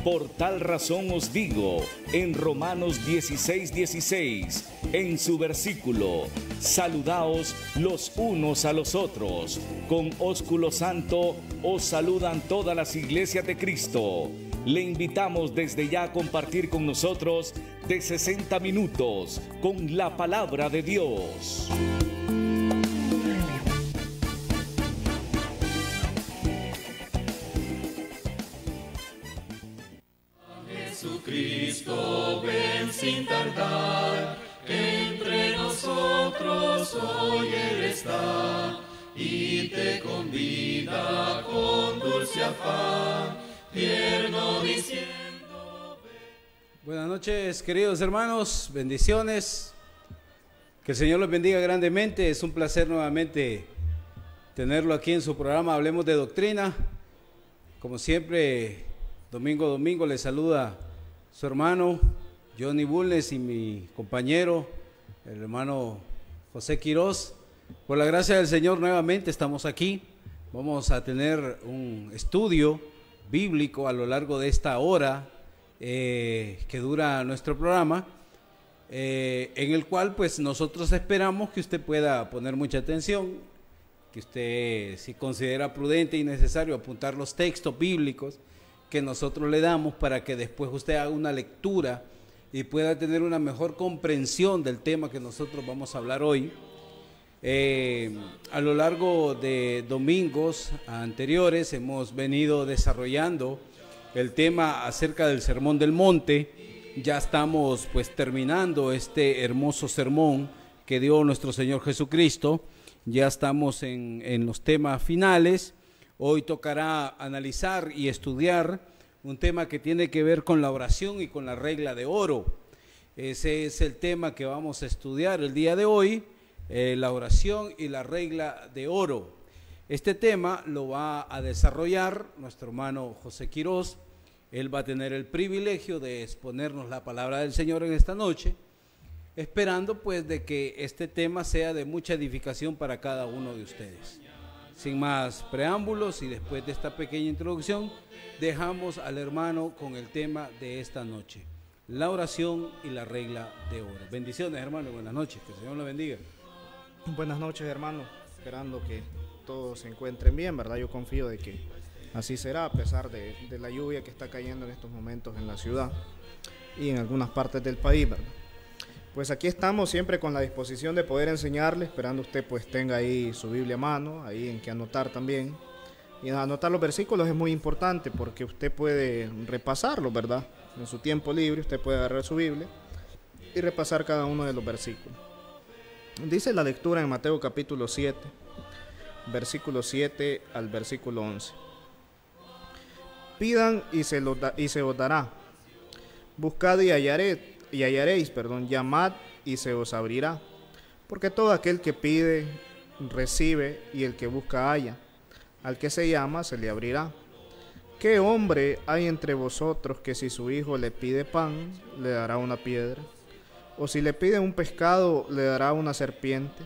Por tal razón os digo, en Romanos 16:16, en su versículo, saludaos los unos a los otros. Con ósculo santo os saludan todas las iglesias de Cristo. Le invitamos desde ya a compartir con nosotros de 60 minutos con la palabra de Dios. Jesucristo, ven sin tardar, entre nosotros hoy Él está, y te convida con dulce afán, tierno diciendo ven. Buenas noches, queridos hermanos, bendiciones, que el Señor los bendiga grandemente. Es un placer nuevamente tenerlo aquí en su programa Hablemos de Doctrina. Como siempre, domingo a domingo les saluda su hermano Johnny Bulnes y mi compañero, el hermano José Quirós. Por la gracia del Señor nuevamente estamos aquí. Vamos a tener un estudio bíblico a lo largo de esta hora que dura nuestro programa, en el cual pues nosotros esperamos que usted pueda poner mucha atención, que usted, si considera prudente y necesario, apuntar los textos bíblicos que nosotros le damos para que después usted haga una lectura y pueda tener una mejor comprensión del tema que nosotros vamos a hablar hoy. A lo largo de domingos anteriores hemos venido desarrollando el tema acerca del Sermón del Monte. Ya estamos pues terminando este hermoso sermón que dio nuestro Señor Jesucristo. Ya estamos en los temas finales. Hoy tocará analizar y estudiar un tema que tiene que ver con la oración y con la regla de oro. Ese es el tema que vamos a estudiar el día de hoy, la oración y la regla de oro. Este tema lo va a desarrollar nuestro hermano José Quirós. Él va a tener el privilegio de exponernos la palabra del Señor en esta noche, esperando pues de que este tema sea de mucha edificación para cada uno de ustedes. Sin más preámbulos y después de esta pequeña introducción, dejamos al hermano con el tema de esta noche, la oración y la regla de oro. Bendiciones, hermano, buenas noches, que el Señor lo bendiga. Buenas noches, hermano, esperando que todos se encuentren bien, ¿verdad? Yo confío de que así será, a pesar de la lluvia que está cayendo en estos momentos en la ciudad y en algunas partes del país, ¿verdad? Pues aquí estamos siempre con la disposición de poder enseñarle, esperando usted pues tenga ahí su Biblia a mano, ahí en que anotar también. Y anotar los versículos es muy importante porque usted puede repasarlos, ¿verdad? En su tiempo libre usted puede agarrar su Biblia y repasar cada uno de los versículos. Dice la lectura en Mateo capítulo 7, versículo 7 al versículo 11. Pidan y se os dará, buscad y hallaréis, llamad y se os abrirá, porque todo aquel que pide, recibe, y el que busca halla, al que se llama se le abrirá. ¿Qué hombre hay entre vosotros que si su hijo le pide pan, le dará una piedra? O si le pide un pescado, le dará una serpiente?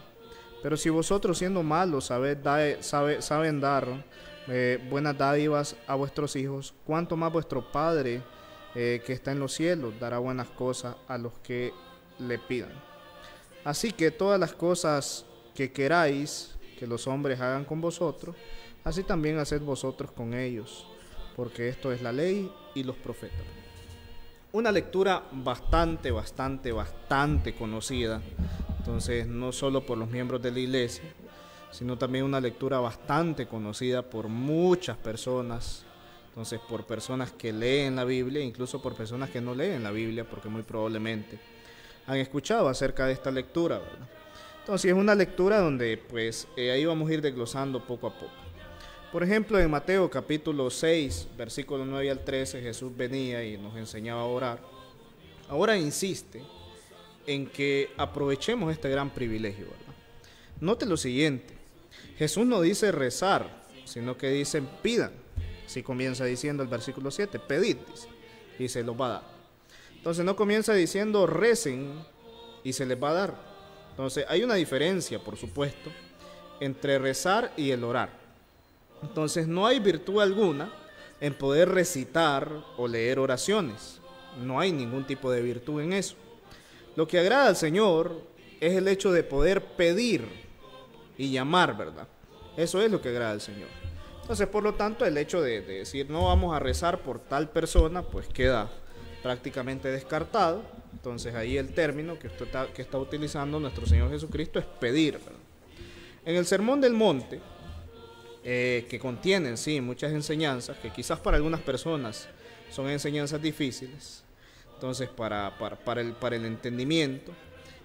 Pero si vosotros siendo malos saben dar buenas dádivas a vuestros hijos, ¿cuánto más vuestro Padre que está en los cielos dará buenas cosas a los que le pidan? Así que todas las cosas que queráis que los hombres hagan con vosotros, así también haced vosotros con ellos, porque esto es la ley y los profetas. Una lectura bastante conocida, entonces no solo por los miembros de la iglesia, sino también una lectura bastante conocida por muchas personas. Entonces, por personas que leen la Biblia, incluso por personas que no leen la Biblia, porque muy probablemente han escuchado acerca de esta lectura, ¿verdad? Entonces, es una lectura donde, pues, ahí vamos a ir desglosando poco a poco. Por ejemplo, en Mateo capítulo 6, versículos 9 al 13, Jesús venía y nos enseñaba a orar. Ahora insiste en que aprovechemos este gran privilegio, ¿verdad? Note lo siguiente, Jesús no dice rezar, sino que dice pidan. Así comienza diciendo el versículo 7, pedid, dice, y se los va a dar. Entonces no comienza diciendo recen y se les va a dar. Entonces hay una diferencia, por supuesto, entre rezar y el orar. Entonces no hay virtud alguna en poder recitar o leer oraciones. No hay ningún tipo de virtud en eso. Lo que agrada al Señor es el hecho de poder pedir y llamar, ¿verdad? Eso es lo que agrada al Señor. Entonces, por lo tanto, el hecho de decir no vamos a rezar por tal persona, pues queda prácticamente descartado. Entonces, ahí el término que está utilizando nuestro Señor Jesucristo es pedir, ¿verdad? En el Sermón del Monte, que contienen, sí, muchas enseñanzas, que quizás para algunas personas son enseñanzas difíciles, entonces para el entendimiento,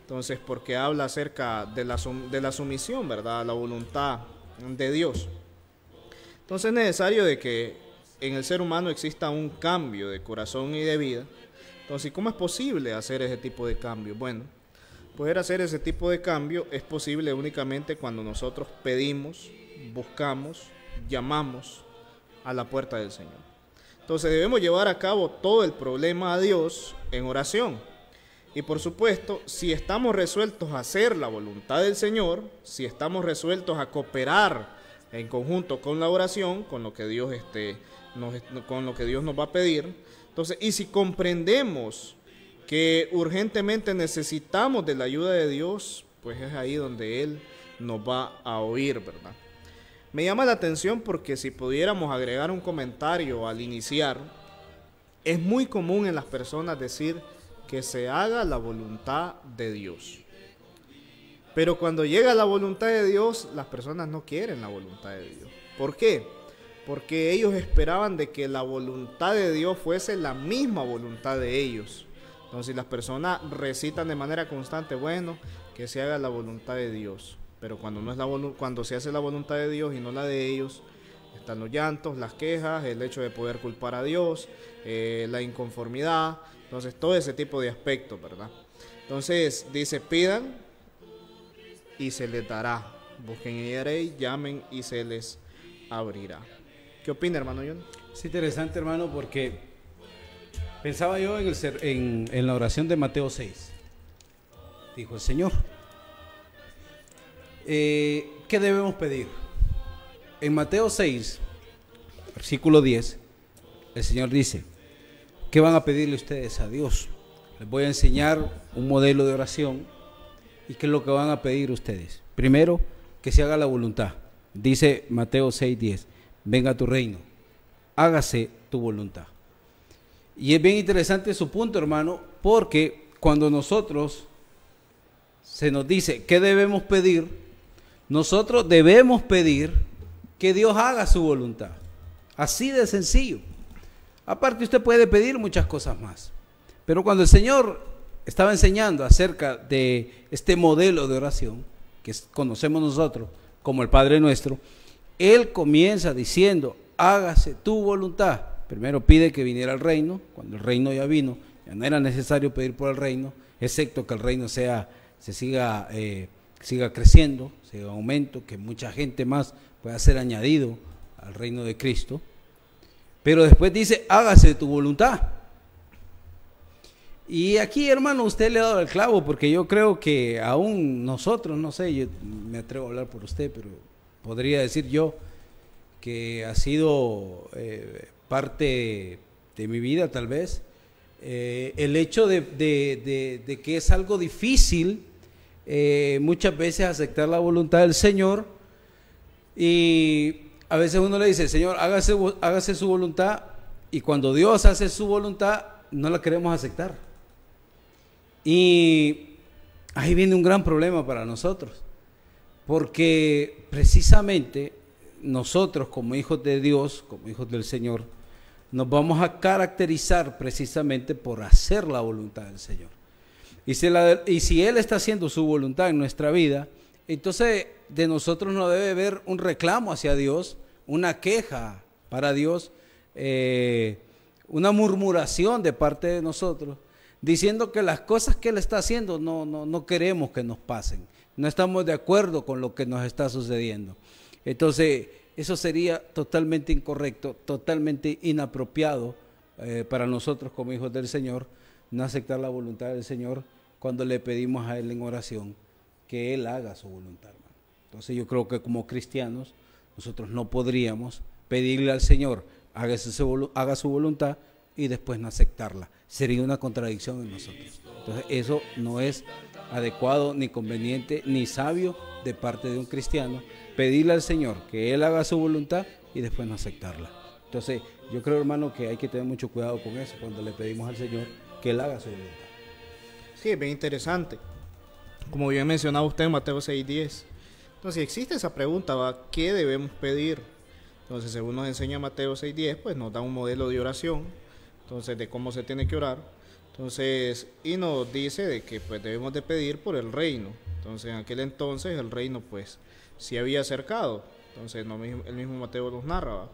entonces porque habla acerca de la sumisión, ¿verdad?, a la voluntad de Dios. Entonces es necesario de que en el ser humano exista un cambio de corazón y de vida. Entonces, ¿cómo es posible hacer ese tipo de cambio? Bueno, poder hacer ese tipo de cambio es posible únicamente cuando nosotros pedimos, buscamos, llamamos a la puerta del Señor. Entonces debemos llevar a cabo todo el problema a Dios en oración. Y por supuesto, si estamos resueltos a hacer la voluntad del Señor, si estamos resueltos a cooperar en conjunto con la oración, con lo que Dios nos va a pedir, entonces, y si comprendemos que urgentemente necesitamos de la ayuda de Dios, pues es ahí donde Él nos va a oír, ¿verdad? Me llama la atención porque si pudiéramos agregar un comentario al iniciar, es muy común en las personas decir que se haga la voluntad de Dios. Pero cuando llega la voluntad de Dios, las personas no quieren la voluntad de Dios. ¿Por qué? Porque ellos esperaban de que la voluntad de Dios fuese la misma voluntad de ellos. Entonces, si las personas recitan de manera constante, bueno, que se haga la voluntad de Dios. Pero cuando no es cuando se hace la voluntad de Dios y no la de ellos, están los llantos, las quejas, el hecho de poder culpar a Dios, la inconformidad, entonces todo ese tipo de aspectos, ¿verdad? Entonces dice, pidan y se les dará, busquen y hallaréis, llamen y se les abrirá. ¿Qué opina, hermano John? Es interesante, hermano, porque pensaba yo en la oración de Mateo 6. Dijo el Señor, ¿qué debemos pedir? En Mateo 6, versículo 10, el Señor dice, ¿qué van a pedirle ustedes a Dios? Les voy a enseñar un modelo de oración. ¿Y qué es lo que van a pedir ustedes? Primero, que se haga la voluntad. Dice Mateo 6:10, venga tu reino, hágase tu voluntad. Y es bien interesante su punto, hermano, porque cuando nosotros se nos dice qué debemos pedir, nosotros debemos pedir que Dios haga su voluntad. Así de sencillo. Aparte, usted puede pedir muchas cosas más. Pero cuando el Señor estaba enseñando acerca de este modelo de oración, que conocemos nosotros como el Padre Nuestro, Él comienza diciendo, hágase tu voluntad. Primero pide que viniera el reino. Cuando el reino ya vino, ya no era necesario pedir por el reino, excepto que el reino siga creciendo, siga aumento, que mucha gente más pueda ser añadido al reino de Cristo. Pero después dice, hágase tu voluntad. Y aquí, hermano, usted le ha dado el clavo, porque yo creo que aún nosotros, no sé, yo me atrevo a hablar por usted, pero podría decir yo que ha sido parte de mi vida, tal vez, el hecho de que es algo difícil muchas veces aceptar la voluntad del Señor, y a veces uno le dice, Señor, hágase su voluntad, y cuando Dios hace su voluntad, no la queremos aceptar. Y ahí viene un gran problema para nosotros, porque precisamente nosotros como hijos de Dios, como hijos del Señor, nos vamos a caracterizar precisamente por hacer la voluntad del Señor. Y si Él está haciendo su voluntad en nuestra vida, entonces de nosotros no debe haber un reclamo hacia Dios, una queja para Dios, una murmuración de parte de nosotros, diciendo que las cosas que Él está haciendo no queremos que nos pasen, no estamos de acuerdo con lo que nos está sucediendo. Entonces, eso sería totalmente incorrecto, totalmente inapropiado para nosotros como hijos del Señor, no aceptar la voluntad del Señor cuando le pedimos a Él en oración que Él haga su voluntad, hermano. Entonces yo creo que como cristianos nosotros no podríamos pedirle al Señor haga su voluntad y después no aceptarla. Sería una contradicción en nosotros. Entonces eso no es adecuado, ni conveniente, ni sabio de parte de un cristiano, pedirle al Señor que Él haga su voluntad y después no aceptarla. Entonces yo creo, hermano, que hay que tener mucho cuidado con eso cuando le pedimos al Señor que Él haga su voluntad. Sí, es bien interesante. Como bien mencionaba usted en Mateo 6:10. Entonces, si existe esa pregunta, ¿va? ¿Qué debemos pedir? Entonces, según nos enseña Mateo 6:10, pues nos da un modelo de oración, entonces, de cómo se tiene que orar. Entonces, y nos dice de que pues debemos de pedir por el reino. Entonces, en aquel entonces el reino pues se había acercado. Entonces, el mismo Mateo nos narra, ¿va?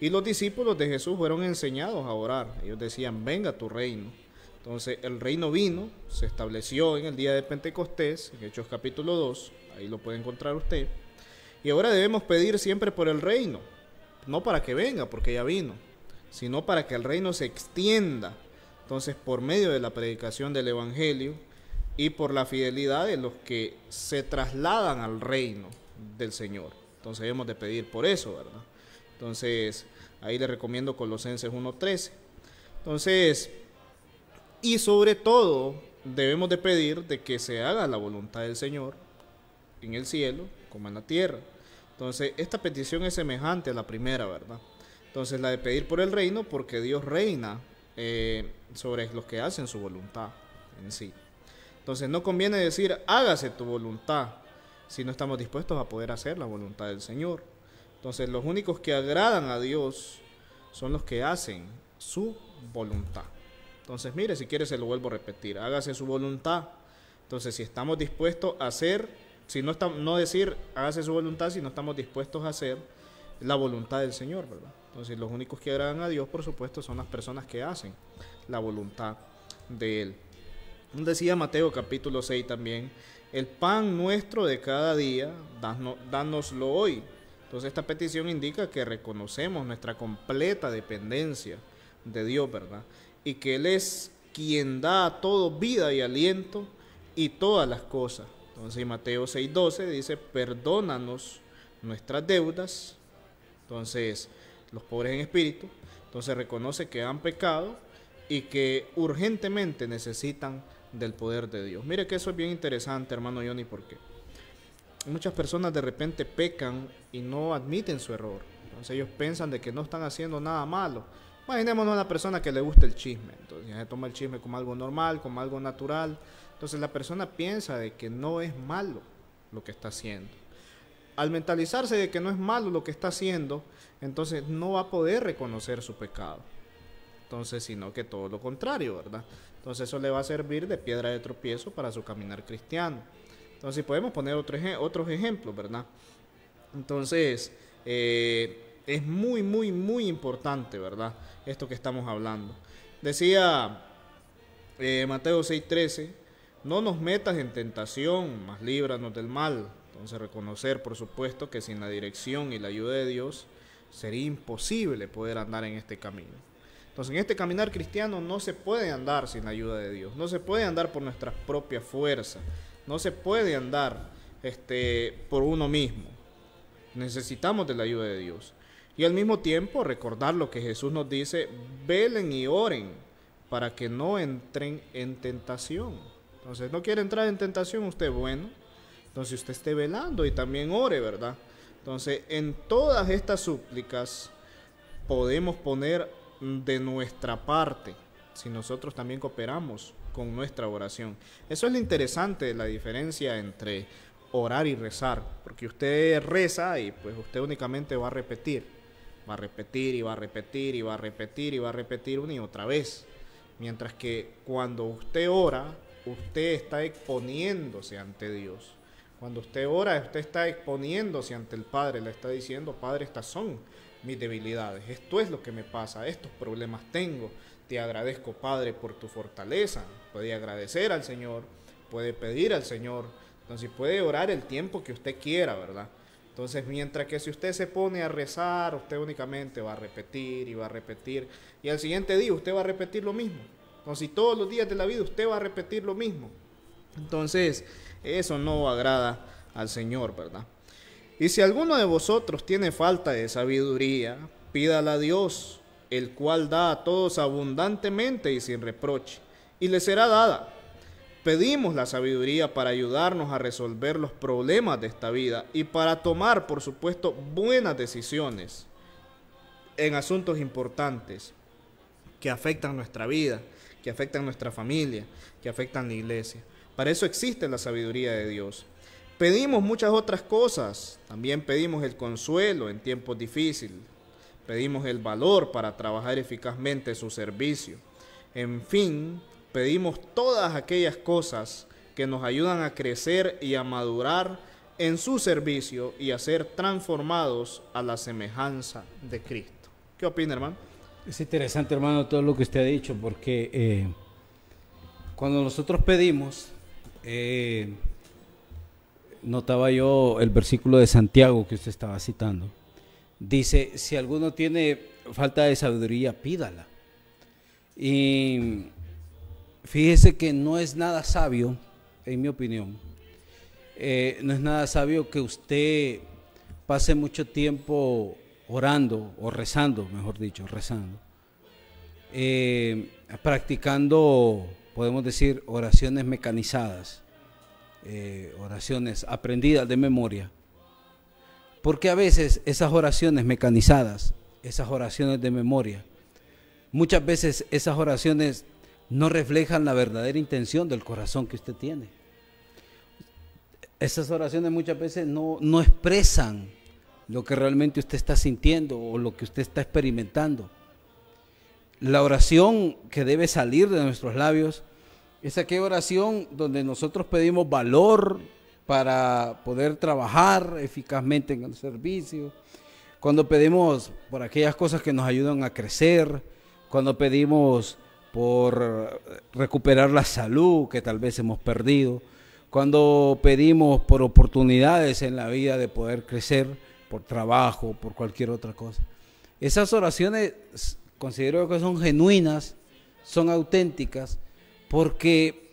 Y los discípulos de Jesús fueron enseñados a orar. Ellos decían, venga tu reino. Entonces el reino vino, se estableció en el día de Pentecostés, en Hechos capítulo 2, ahí lo puede encontrar usted. Y ahora debemos pedir siempre por el reino, no para que venga, porque ya vino, sino para que el reino se extienda. Entonces, por medio de la predicación del Evangelio y por la fidelidad de los que se trasladan al reino del Señor. Entonces debemos de pedir por eso, ¿verdad? Entonces, ahí le recomiendo Colosenses 1:13. Entonces, y sobre todo, debemos de pedir de que se haga la voluntad del Señor en el cielo como en la tierra. Entonces, esta petición es semejante a la primera, ¿verdad? Entonces, la de pedir por el reino, porque Dios reina sobre los que hacen su voluntad en sí. Entonces, no conviene decir, hágase tu voluntad, si no estamos dispuestos a poder hacer la voluntad del Señor. Entonces, los únicos que agradan a Dios son los que hacen su voluntad. Entonces, mire, si quiere se lo vuelvo a repetir, hágase su voluntad. Entonces, si estamos dispuestos a hacer, no decir hágase su voluntad, si no estamos dispuestos a hacer la voluntad del Señor, ¿verdad? Entonces, los únicos que agradan a Dios, por supuesto, son las personas que hacen la voluntad de Él. Decía Mateo capítulo 6 también, el pan nuestro de cada día, dánoslo hoy. Entonces, esta petición indica que reconocemos nuestra completa dependencia de Dios, ¿verdad? Y que Él es quien da a todo vida y aliento y todas las cosas. Entonces Mateo 6:12 dice, perdónanos nuestras deudas. Entonces, los pobres en espíritu, entonces reconoce que han pecado y que urgentemente necesitan del poder de Dios. Mire que eso es bien interesante, hermano Johnny, porque muchas personas de repente pecan y no admiten su error. Entonces ellos piensan de que no están haciendo nada malo. Imaginémonos a una persona que le gusta el chisme, entonces ya se toma el chisme como algo normal, como algo natural. Entonces la persona piensa de que no es malo lo que está haciendo. Al mentalizarse de que no es malo lo que está haciendo, entonces no va a poder reconocer su pecado. Entonces, sino que todo lo contrario, ¿verdad? Entonces eso le va a servir de piedra de tropiezo para su caminar cristiano. Entonces podemos poner otros ejemplos, ¿verdad? Entonces, es muy, muy, muy importante, ¿verdad? Esto que estamos hablando. Decía Mateo 6:13, no nos metas en tentación, mas líbranos del mal. Entonces reconocer, por supuesto, que sin la dirección y la ayuda de Dios sería imposible poder andar en este camino. Entonces en este caminar cristiano no se puede andar sin la ayuda de Dios, no se puede andar por nuestras propias fuerzas, no se puede andar por uno mismo. Necesitamos de la ayuda de Dios. Y al mismo tiempo recordar lo que Jesús nos dice, velen y oren para que no entren en tentación. Entonces, no quiere entrar en tentación usted, bueno, entonces usted esté velando y también ore, ¿verdad? Entonces, en todas estas súplicas podemos poner de nuestra parte, si nosotros también cooperamos con nuestra oración. Eso es lo interesante de la diferencia entre orar y rezar, porque usted reza y pues usted únicamente va a repetir y va a repetir y va a repetir y va a repetir una y otra vez, mientras que cuando usted ora, usted está exponiéndose ante Dios. Cuando usted ora, usted está exponiéndose ante el Padre, le está diciendo, Padre, estas son mis debilidades, esto es lo que me pasa, estos problemas tengo, te agradezco, Padre, por tu fortaleza. Puede agradecer al Señor, puede pedir al Señor, entonces puede orar el tiempo que usted quiera, ¿verdad? Entonces, mientras que si usted se pone a rezar, usted únicamente va a repetir y va a repetir, y al siguiente día usted va a repetir lo mismo. Entonces, todos los días de la vida usted va a repetir lo mismo. Entonces, eso no agrada al Señor, ¿verdad? Y si alguno de vosotros tiene falta de sabiduría, Pídala a Dios, el cual da a todos abundantemente y sin reproche, y le será dada. Pedimos la sabiduría para ayudarnos a resolver los problemas de esta vida y para tomar, por supuesto, buenas decisiones en asuntos importantes que afectan nuestra vida, que afectan nuestra familia, que afectan la iglesia. Para eso existe la sabiduría de Dios. Pedimos muchas otras cosas. También pedimos el consuelo en tiempos difíciles. Pedimos el valor para trabajar eficazmente su servicio. En fin, pedimos todas aquellas cosas que nos ayudan a crecer y a madurar en su servicio y a ser transformados a la semejanza de Cristo. ¿Qué opina, hermano? Es interesante, hermano, todo lo que usted ha dicho, porque cuando nosotros pedimos, notaba yo el versículo de Santiago que usted estaba citando. Dice, si alguno tiene falta de sabiduría, pídala. Y fíjese que no es nada sabio, en mi opinión, no es nada sabio que usted pase mucho tiempo orando o rezando, mejor dicho, rezando, practicando, podemos decir, oraciones mecanizadas, oraciones aprendidas de memoria, porque a veces esas oraciones mecanizadas, esas oraciones de memoria, muchas veces esas oraciones no reflejan la verdadera intención del corazón que usted tiene. Esas oraciones muchas veces no expresan lo que realmente usted está sintiendo o lo que usted está experimentando. La oración que debe salir de nuestros labios es aquella oración donde nosotros pedimos valor para poder trabajar eficazmente en el servicio, cuando pedimos por aquellas cosas que nos ayudan a crecer, cuando pedimos por recuperar la salud que tal vez hemos perdido, cuando pedimos por oportunidades en la vida de poder crecer, por trabajo, por cualquier otra cosa. Esas oraciones considero que son genuinas, son auténticas, porque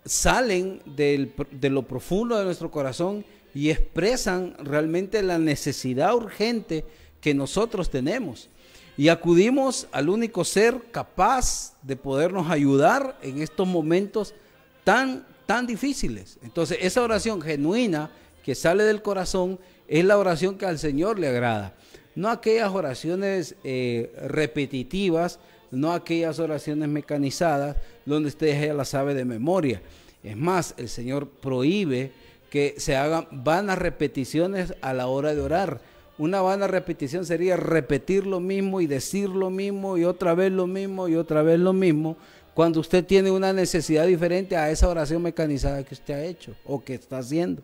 salen de lo profundo de nuestro corazón y expresan realmente la necesidad urgente que nosotros tenemos. Y acudimos al único ser capaz de podernos ayudar en estos momentos tan difíciles. Entonces, esa oración genuina que sale del corazón es la oración que al Señor le agrada. No aquellas oraciones repetitivas, no aquellas oraciones mecanizadas donde usted ya la sabe de memoria. Es más, el Señor prohíbe que se hagan vanas repeticiones a la hora de orar. Una vana repetición sería repetir lo mismo y decir lo mismo y otra vez lo mismo y otra vez lo mismo, cuando usted tiene una necesidad diferente a esa oración mecanizada que usted ha hecho o que está haciendo.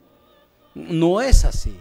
No es así.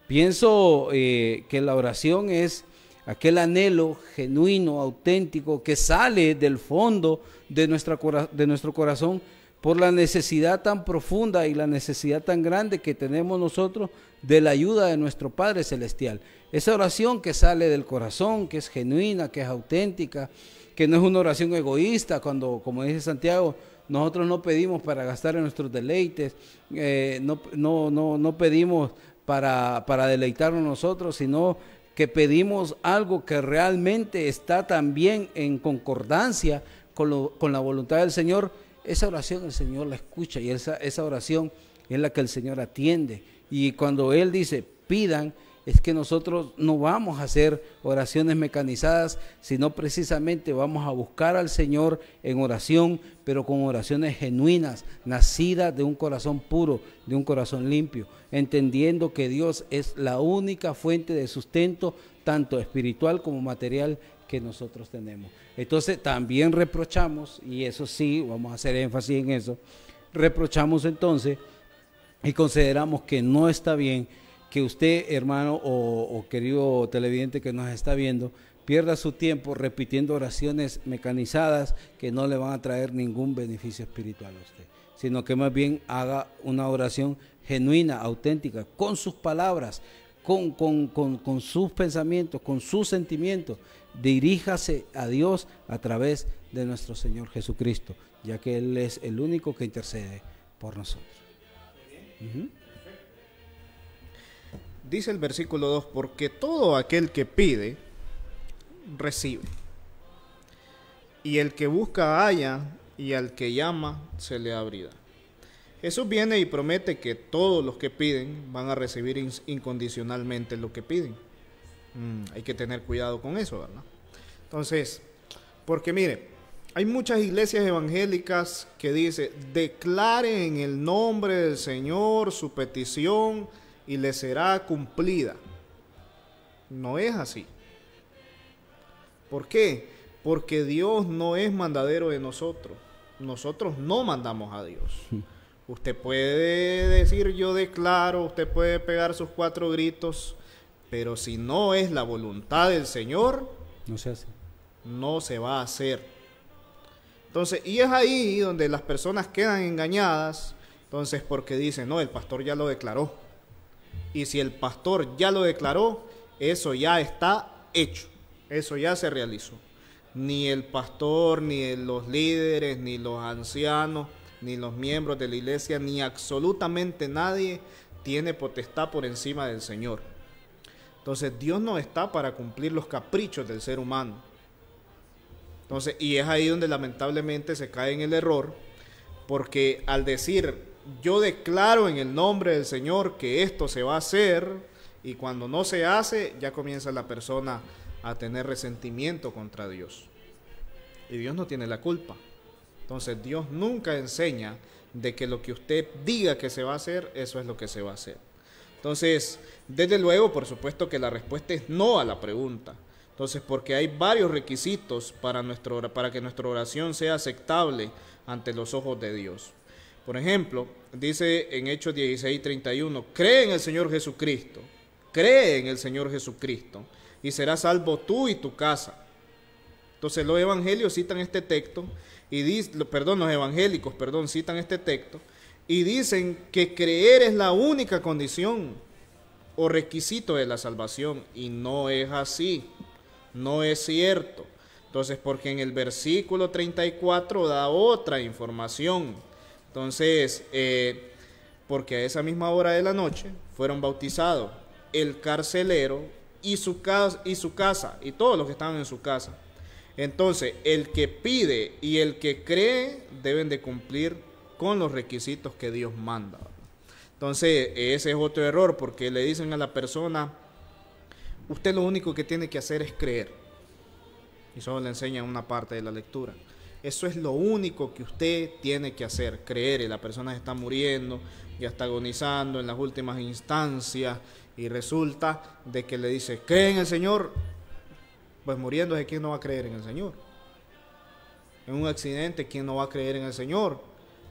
Pienso que la oración es aquel anhelo genuino, auténtico, que sale del fondo de nuestro corazón por la necesidad tan profunda y la necesidad tan grande que tenemos nosotros de la ayuda de nuestro Padre Celestial. Esa oración que sale del corazón, que es genuina, que es auténtica, que no es una oración egoísta, cuando, como dice Santiago, nosotros no pedimos para gastar en nuestros deleites, no pedimos para deleitarnos nosotros, sino que pedimos algo que realmente está también en concordancia con la voluntad del Señor. Esa oración el Señor la escucha y esa oración es la que el Señor atiende. Y cuando Él dice pidan, es que nosotros no vamos a hacer oraciones mecanizadas, sino precisamente vamos a buscar al Señor en oración, pero con oraciones genuinas, nacidas de un corazón puro, de un corazón limpio, entendiendo que Dios es la única fuente de sustento, tanto espiritual como material, que nosotros tenemos. Entonces también reprochamos, y eso sí, vamos a hacer énfasis en eso, reprochamos entonces y consideramos que no está bien que usted, hermano o querido televidente que nos está viendo, pierda su tiempo repitiendo oraciones mecanizadas que no le van a traer ningún beneficio espiritual a usted, sino que más bien haga una oración genuina, auténtica, con sus palabras, con sus pensamientos, con sus sentimientos. Diríjase a Dios a través de nuestro Señor Jesucristo, ya que Él es el único que intercede por nosotros. Dice el versículo 2, porque todo aquel que pide, recibe. Y el que busca halla, y al que llama se le abrirá. Jesús viene y promete que todos los que piden van a recibir incondicionalmente lo que piden. Hay que tener cuidado con eso, ¿verdad? Entonces, porque mire, hay muchas iglesias evangélicas que dicen, declare en el nombre del Señor su petición y le será cumplida. No es así. ¿Por qué? Porque Dios no es mandadero de nosotros. Nosotros no mandamos a Dios. Usted puede decir yo declaro, usted puede pegar sus 4 gritos, pero si no es la voluntad del Señor, No se hace. no se va a hacer. Entonces, y es ahí donde las personas quedan engañadas, entonces porque dicen, no, el pastor ya lo declaró. Y si el pastor ya lo declaró, eso ya está hecho, eso ya se realizó. Ni el pastor, ni los líderes, ni los ancianos, ni los miembros de la iglesia, ni absolutamente nadie tiene potestad por encima del Señor. Entonces Dios no está para cumplir los caprichos del ser humano. Entonces, y es ahí donde lamentablemente se cae en el error, porque al decir yo declaro en el nombre del Señor que esto se va a hacer, y cuando no se hace, ya comienza la persona a tener resentimiento contra Dios. Y Dios no tiene la culpa. Entonces Dios nunca enseña de que lo que usted diga que se va a hacer, eso es lo que se va a hacer. Entonces, desde luego, por supuesto que la respuesta es no a la pregunta. Entonces, porque hay varios requisitos para que nuestra oración sea aceptable ante los ojos de Dios. Por ejemplo, dice en Hechos 16:31, cree en el Señor Jesucristo, cree en el Señor Jesucristo, y serás salvo tú y tu casa. Entonces los evangelios citan este texto, los evangélicos citan este texto, y dicen que creer es la única condición o requisito de la salvación, y no es así, no es cierto. Entonces, porque en el versículo 34 da otra información. Entonces, porque a esa misma hora de la noche fueron bautizados el carcelero y su casa, y todos los que estaban en su casa. Entonces, el que pide y el que cree deben de cumplir con los requisitos que Dios manda. Entonces, ese es otro error, porque le dicen a la persona, usted lo único que tiene que hacer es creer. Y solo le enseñan una parte de la lectura. Eso es lo único que usted tiene que hacer, creer. Y la persona está muriendo, ya está agonizando en las últimas instancias, y resulta de que le dice, cree en el Señor. Pues muriéndose, ¿quién no va a creer en el Señor? En un accidente, ¿quién no va a creer en el Señor?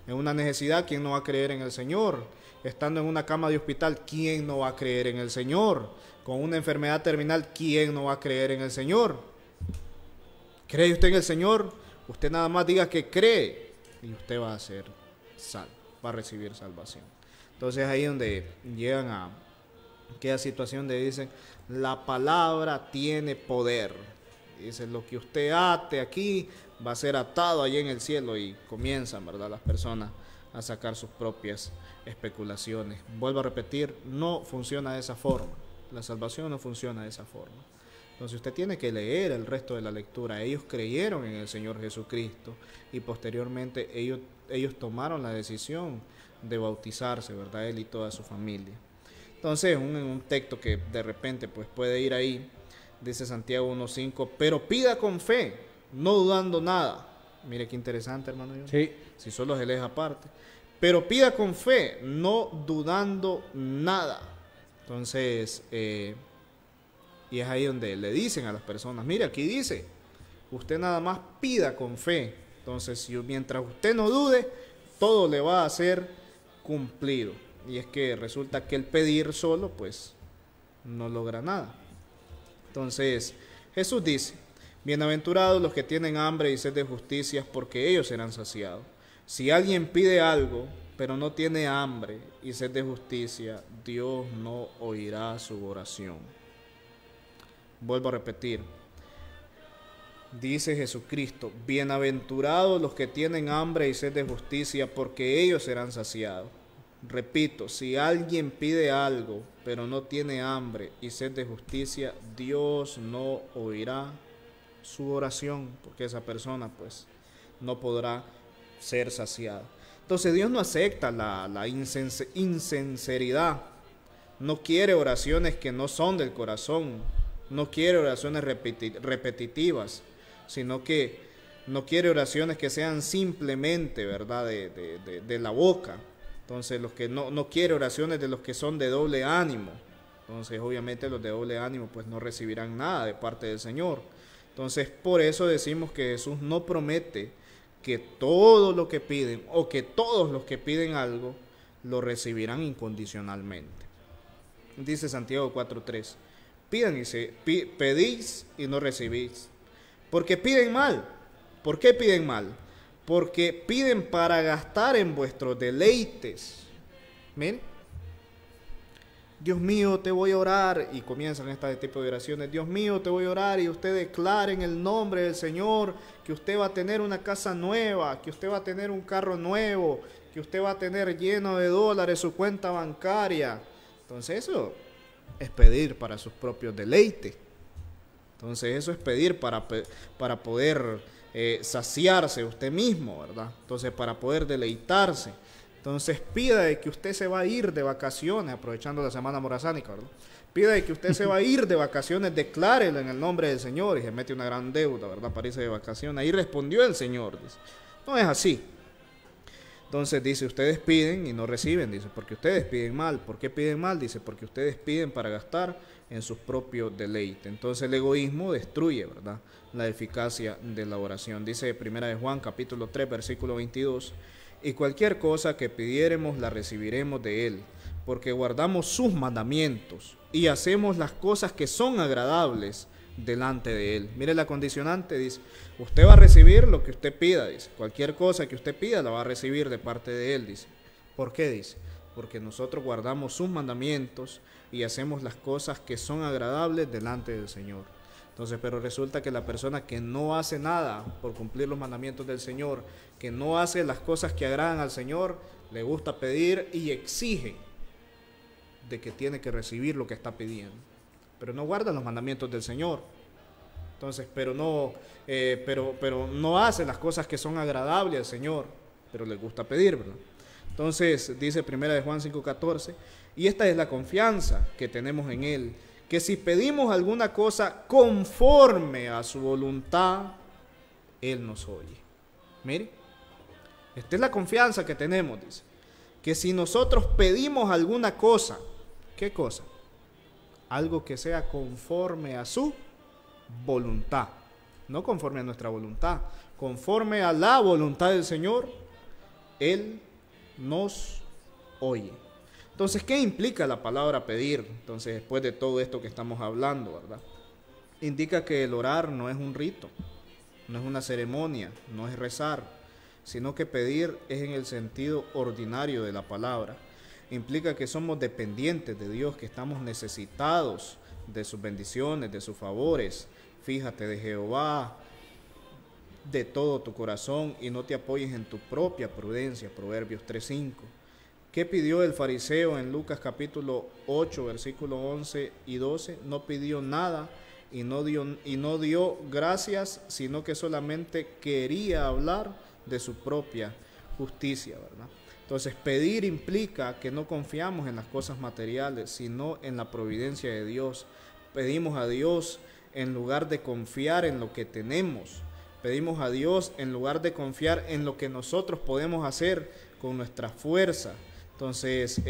En una necesidad, ¿quién no va a creer en el Señor? Estando en una cama de hospital, ¿quién no va a creer en el Señor? Con una enfermedad terminal, ¿quién no va a creer en el Señor? ¿Cree usted en el Señor? Usted nada más diga que cree y usted va a ser salvo, va a recibir salvación. Entonces ahí donde llegan a aquella situación de dicen, la palabra tiene poder. Dice, lo que usted ate aquí va a ser atado allí en el cielo, y comienzan, ¿verdad?, las personas a sacar sus propias especulaciones. Vuelvo a repetir, no funciona de esa forma. La salvación no funciona de esa forma. Entonces usted tiene que leer el resto de la lectura. Ellos creyeron en el Señor Jesucristo y posteriormente ellos tomaron la decisión de bautizarse, ¿verdad?, él y toda su familia. Entonces, un texto que de repente pues puede ir ahí, dice Santiago 1:5, pero pida con fe, no dudando nada. Mire qué interesante, hermano. Sí. Si solo se lee esa parte. Pero pida con fe, no dudando nada. Entonces, y es ahí donde le dicen a las personas, mire, aquí dice, usted nada más pida con fe. Entonces, mientras usted no dude, todo le va a ser cumplido. Y es que resulta que el pedir solo, pues, no logra nada. Entonces, Jesús dice, bienaventurados los que tienen hambre y sed de justicia, porque ellos serán saciados. Si alguien pide algo, pero no tiene hambre y sed de justicia, Dios no oirá su oración. Vuelvo a repetir. Dice Jesucristo, bienaventurados los que tienen hambre y sed de justicia, porque ellos serán saciados. Repito, si alguien pide algo, pero no tiene hambre y sed de justicia, Dios no oirá su oración, porque esa persona pues no podrá ser saciada. Entonces Dios no acepta la insinceridad, no quiere oraciones que no son del corazón, no quiere oraciones repetitivas, sino que no quiere oraciones que sean simplemente, ¿verdad?, de la boca. Entonces los que no quiere oraciones de los que son de doble ánimo. Entonces obviamente los de doble ánimo pues no recibirán nada de parte del Señor. Entonces por eso decimos que Jesús no promete que todo lo que piden o que todos los que piden algo lo recibirán incondicionalmente. Dice Santiago 4:3, pedís y no recibís, porque piden mal. ¿Por qué piden mal? Porque piden para gastar en vuestros deleites. Miren, Dios mío, te voy a orar, y comienzan este tipo de oraciones. Dios mío, te voy a orar, y usted declara en el nombre del Señor que usted va a tener una casa nueva, que usted va a tener un carro nuevo, que usted va a tener lleno de dólares su cuenta bancaria. Entonces eso es pedir para sus propios deleites. Entonces eso es pedir para poder saciarse usted mismo, ¿verdad? Entonces para poder deleitarse. Entonces pida de que usted se va a ir de vacaciones, aprovechando la semana morazánica, ¿verdad? Pida de que usted se va a ir de vacaciones, declárelo en el nombre del Señor, y se mete una gran deuda, ¿verdad?, para irse de vacaciones. Ahí respondió el Señor, dice. No es así. Entonces dice, ustedes piden y no reciben, dice, porque ustedes piden mal. ¿Por qué piden mal? Dice, porque ustedes piden para gastar en sus propios deleites. Entonces el egoísmo destruye, ¿verdad?, la eficacia de la oración. Dice 1 Juan capítulo 3 versículo 22, y cualquier cosa que pidiéremos la recibiremos de Él, porque guardamos sus mandamientos y hacemos las cosas que son agradables delante de Él. Mire la condicionante, dice, usted va a recibir lo que usted pida, dice, cualquier cosa que usted pida la va a recibir de parte de Él, dice. ¿Por qué? Dice, porque nosotros guardamos sus mandamientos y hacemos las cosas que son agradables delante del Señor. Entonces, pero resulta que la persona que no hace nada por cumplir los mandamientos del Señor, que no hace las cosas que agradan al Señor, le gusta pedir y exige de que tiene que recibir lo que está pidiendo, pero no guarda los mandamientos del Señor. Entonces, pero no hace las cosas que son agradables al Señor, pero le gusta pedir, ¿verdad? Entonces, dice 1 Juan 5:14, y esta es la confianza que tenemos en Él, que si pedimos alguna cosa conforme a su voluntad, Él nos oye. Mire, esta es la confianza que tenemos, dice, que si nosotros pedimos alguna cosa, ¿qué cosa? Algo que sea conforme a su voluntad, no conforme a nuestra voluntad, conforme a la voluntad del Señor, Él nos oye. Entonces, ¿qué implica la palabra pedir? Entonces, después de todo esto que estamos hablando, ¿verdad? Indica que el orar no es un rito, no es una ceremonia, no es rezar, sino que pedir es en el sentido ordinario de la palabra. Implica que somos dependientes de Dios, que estamos necesitados de sus bendiciones, de sus favores. Fíjate de Jehová de todo tu corazón y no te apoyes en tu propia prudencia. Proverbios 3:5. ¿Qué pidió el fariseo en Lucas capítulo 8, versículo 11 y 12? No pidió nada y no dio gracias, sino que solamente quería hablar de su propia justicia, ¿verdad? Entonces, pedir implica que no confiamos en las cosas materiales, sino en la providencia de Dios. Pedimos a Dios en lugar de confiar en lo que tenemos. Pedimos a Dios en lugar de confiar en lo que nosotros podemos hacer con nuestra fuerza. Entonces,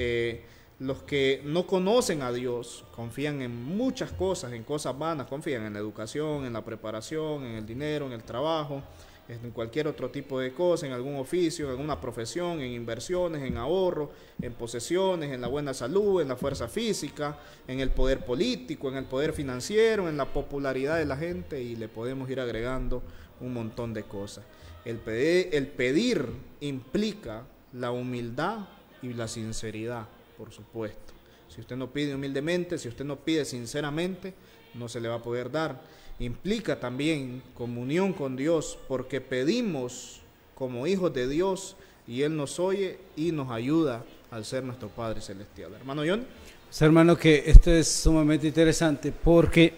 los que no conocen a Dios confían en muchas cosas, en cosas vanas, confían en la educación, en la preparación, en el dinero, en el trabajo, en cualquier otro tipo de cosa, en algún oficio, en alguna profesión, en inversiones, en ahorro, en posesiones, en la buena salud, en la fuerza física, en el poder político, en el poder financiero, en la popularidad de la gente, y le podemos ir agregando un montón de cosas. El pedir implica la humildad y la sinceridad, por supuesto. Si usted no pide humildemente, si usted no pide sinceramente, no se le va a poder dar. Implica también comunión con Dios, porque pedimos como hijos de Dios y Él nos oye y nos ayuda al ser nuestro Padre Celestial. Hermano John. Pues, hermano, que esto es sumamente interesante porque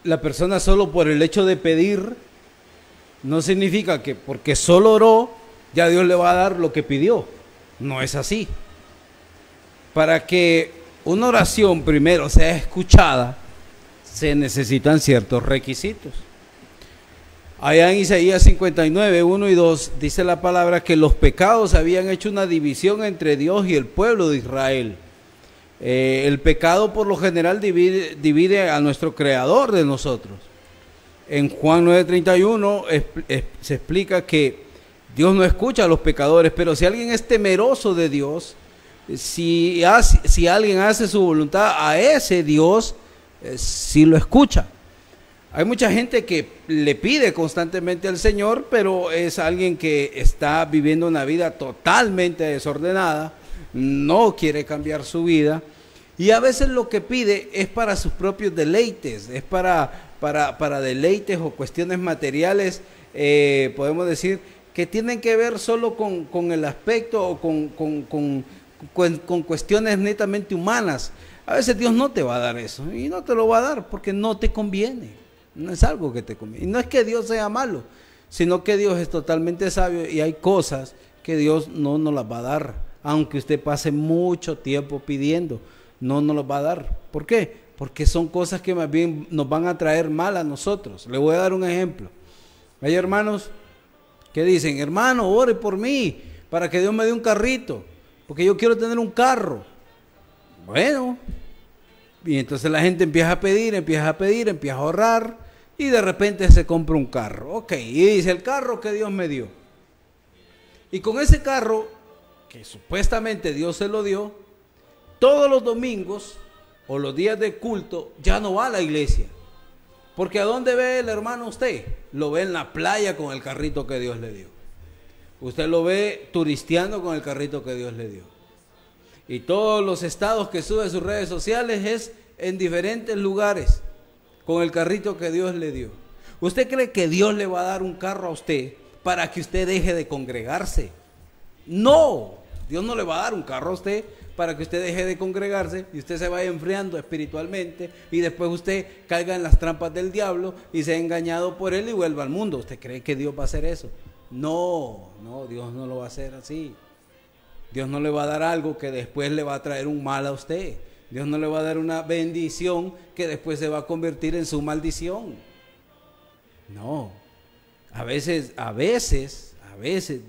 la persona solo por el hecho de pedir, no significa que porque solo oró, ya Dios le va a dar lo que pidió. No es así. Para que una oración primero sea escuchada, se necesitan ciertos requisitos. Allá en Isaías 59, 1 y 2, dice la palabra que los pecados habían hecho una división entre Dios y el pueblo de Israel. El pecado por lo general divide a nuestro creador de nosotros. En Juan 9:31 se explica que Dios no escucha a los pecadores, pero si alguien es temeroso de Dios, si alguien hace su voluntad, a ese Dios sí lo escucha. Hay mucha gente que le pide constantemente al Señor, pero es alguien que está viviendo una vida totalmente desordenada, no quiere cambiar su vida, y a veces lo que pide es para sus propios deleites, es para deleites o cuestiones materiales, podemos decir, que tienen que ver solo con el aspecto o con cuestiones netamente humanas. A veces Dios no te va a dar eso, y no te lo va a dar porque no te conviene. No es algo que te conviene. Y no es que Dios sea malo, sino que Dios es totalmente sabio y hay cosas que Dios no nos las va a dar. Aunque usted pase mucho tiempo pidiendo, no nos las va a dar. ¿Por qué? Porque son cosas que más bien nos van a traer mal a nosotros. Le voy a dar un ejemplo. Hay hermanos que dicen, hermano, ore por mí para que Dios me dé un carrito, porque yo quiero tener un carro. Bueno, y entonces la gente empieza a pedir, empieza a ahorrar, y de repente se compra un carro. Ok, y dice, el carro que Dios me dio. Y con ese carro, que supuestamente Dios se lo dio, todos los domingos o los días de culto ya no va a la iglesia. Porque ¿a dónde ve el hermano usted? Lo ve en la playa con el carrito que Dios le dio. Usted lo ve turisteando con el carrito que Dios le dio. Y todos los estados que sube a sus redes sociales es en diferentes lugares con el carrito que Dios le dio. ¿Usted cree que Dios le va a dar un carro a usted para que usted deje de congregarse? No, Dios no le va a dar un carro a usted para que usted deje de congregarse y usted se vaya enfriando espiritualmente y después usted caiga en las trampas del diablo y sea engañado por él y vuelva al mundo. ¿Usted cree que Dios va a hacer eso? No, Dios no lo va a hacer así. Dios no le va a dar algo que después le va a traer un mal a usted. Dios no le va a dar una bendición que después se va a convertir en su maldición. No. A veces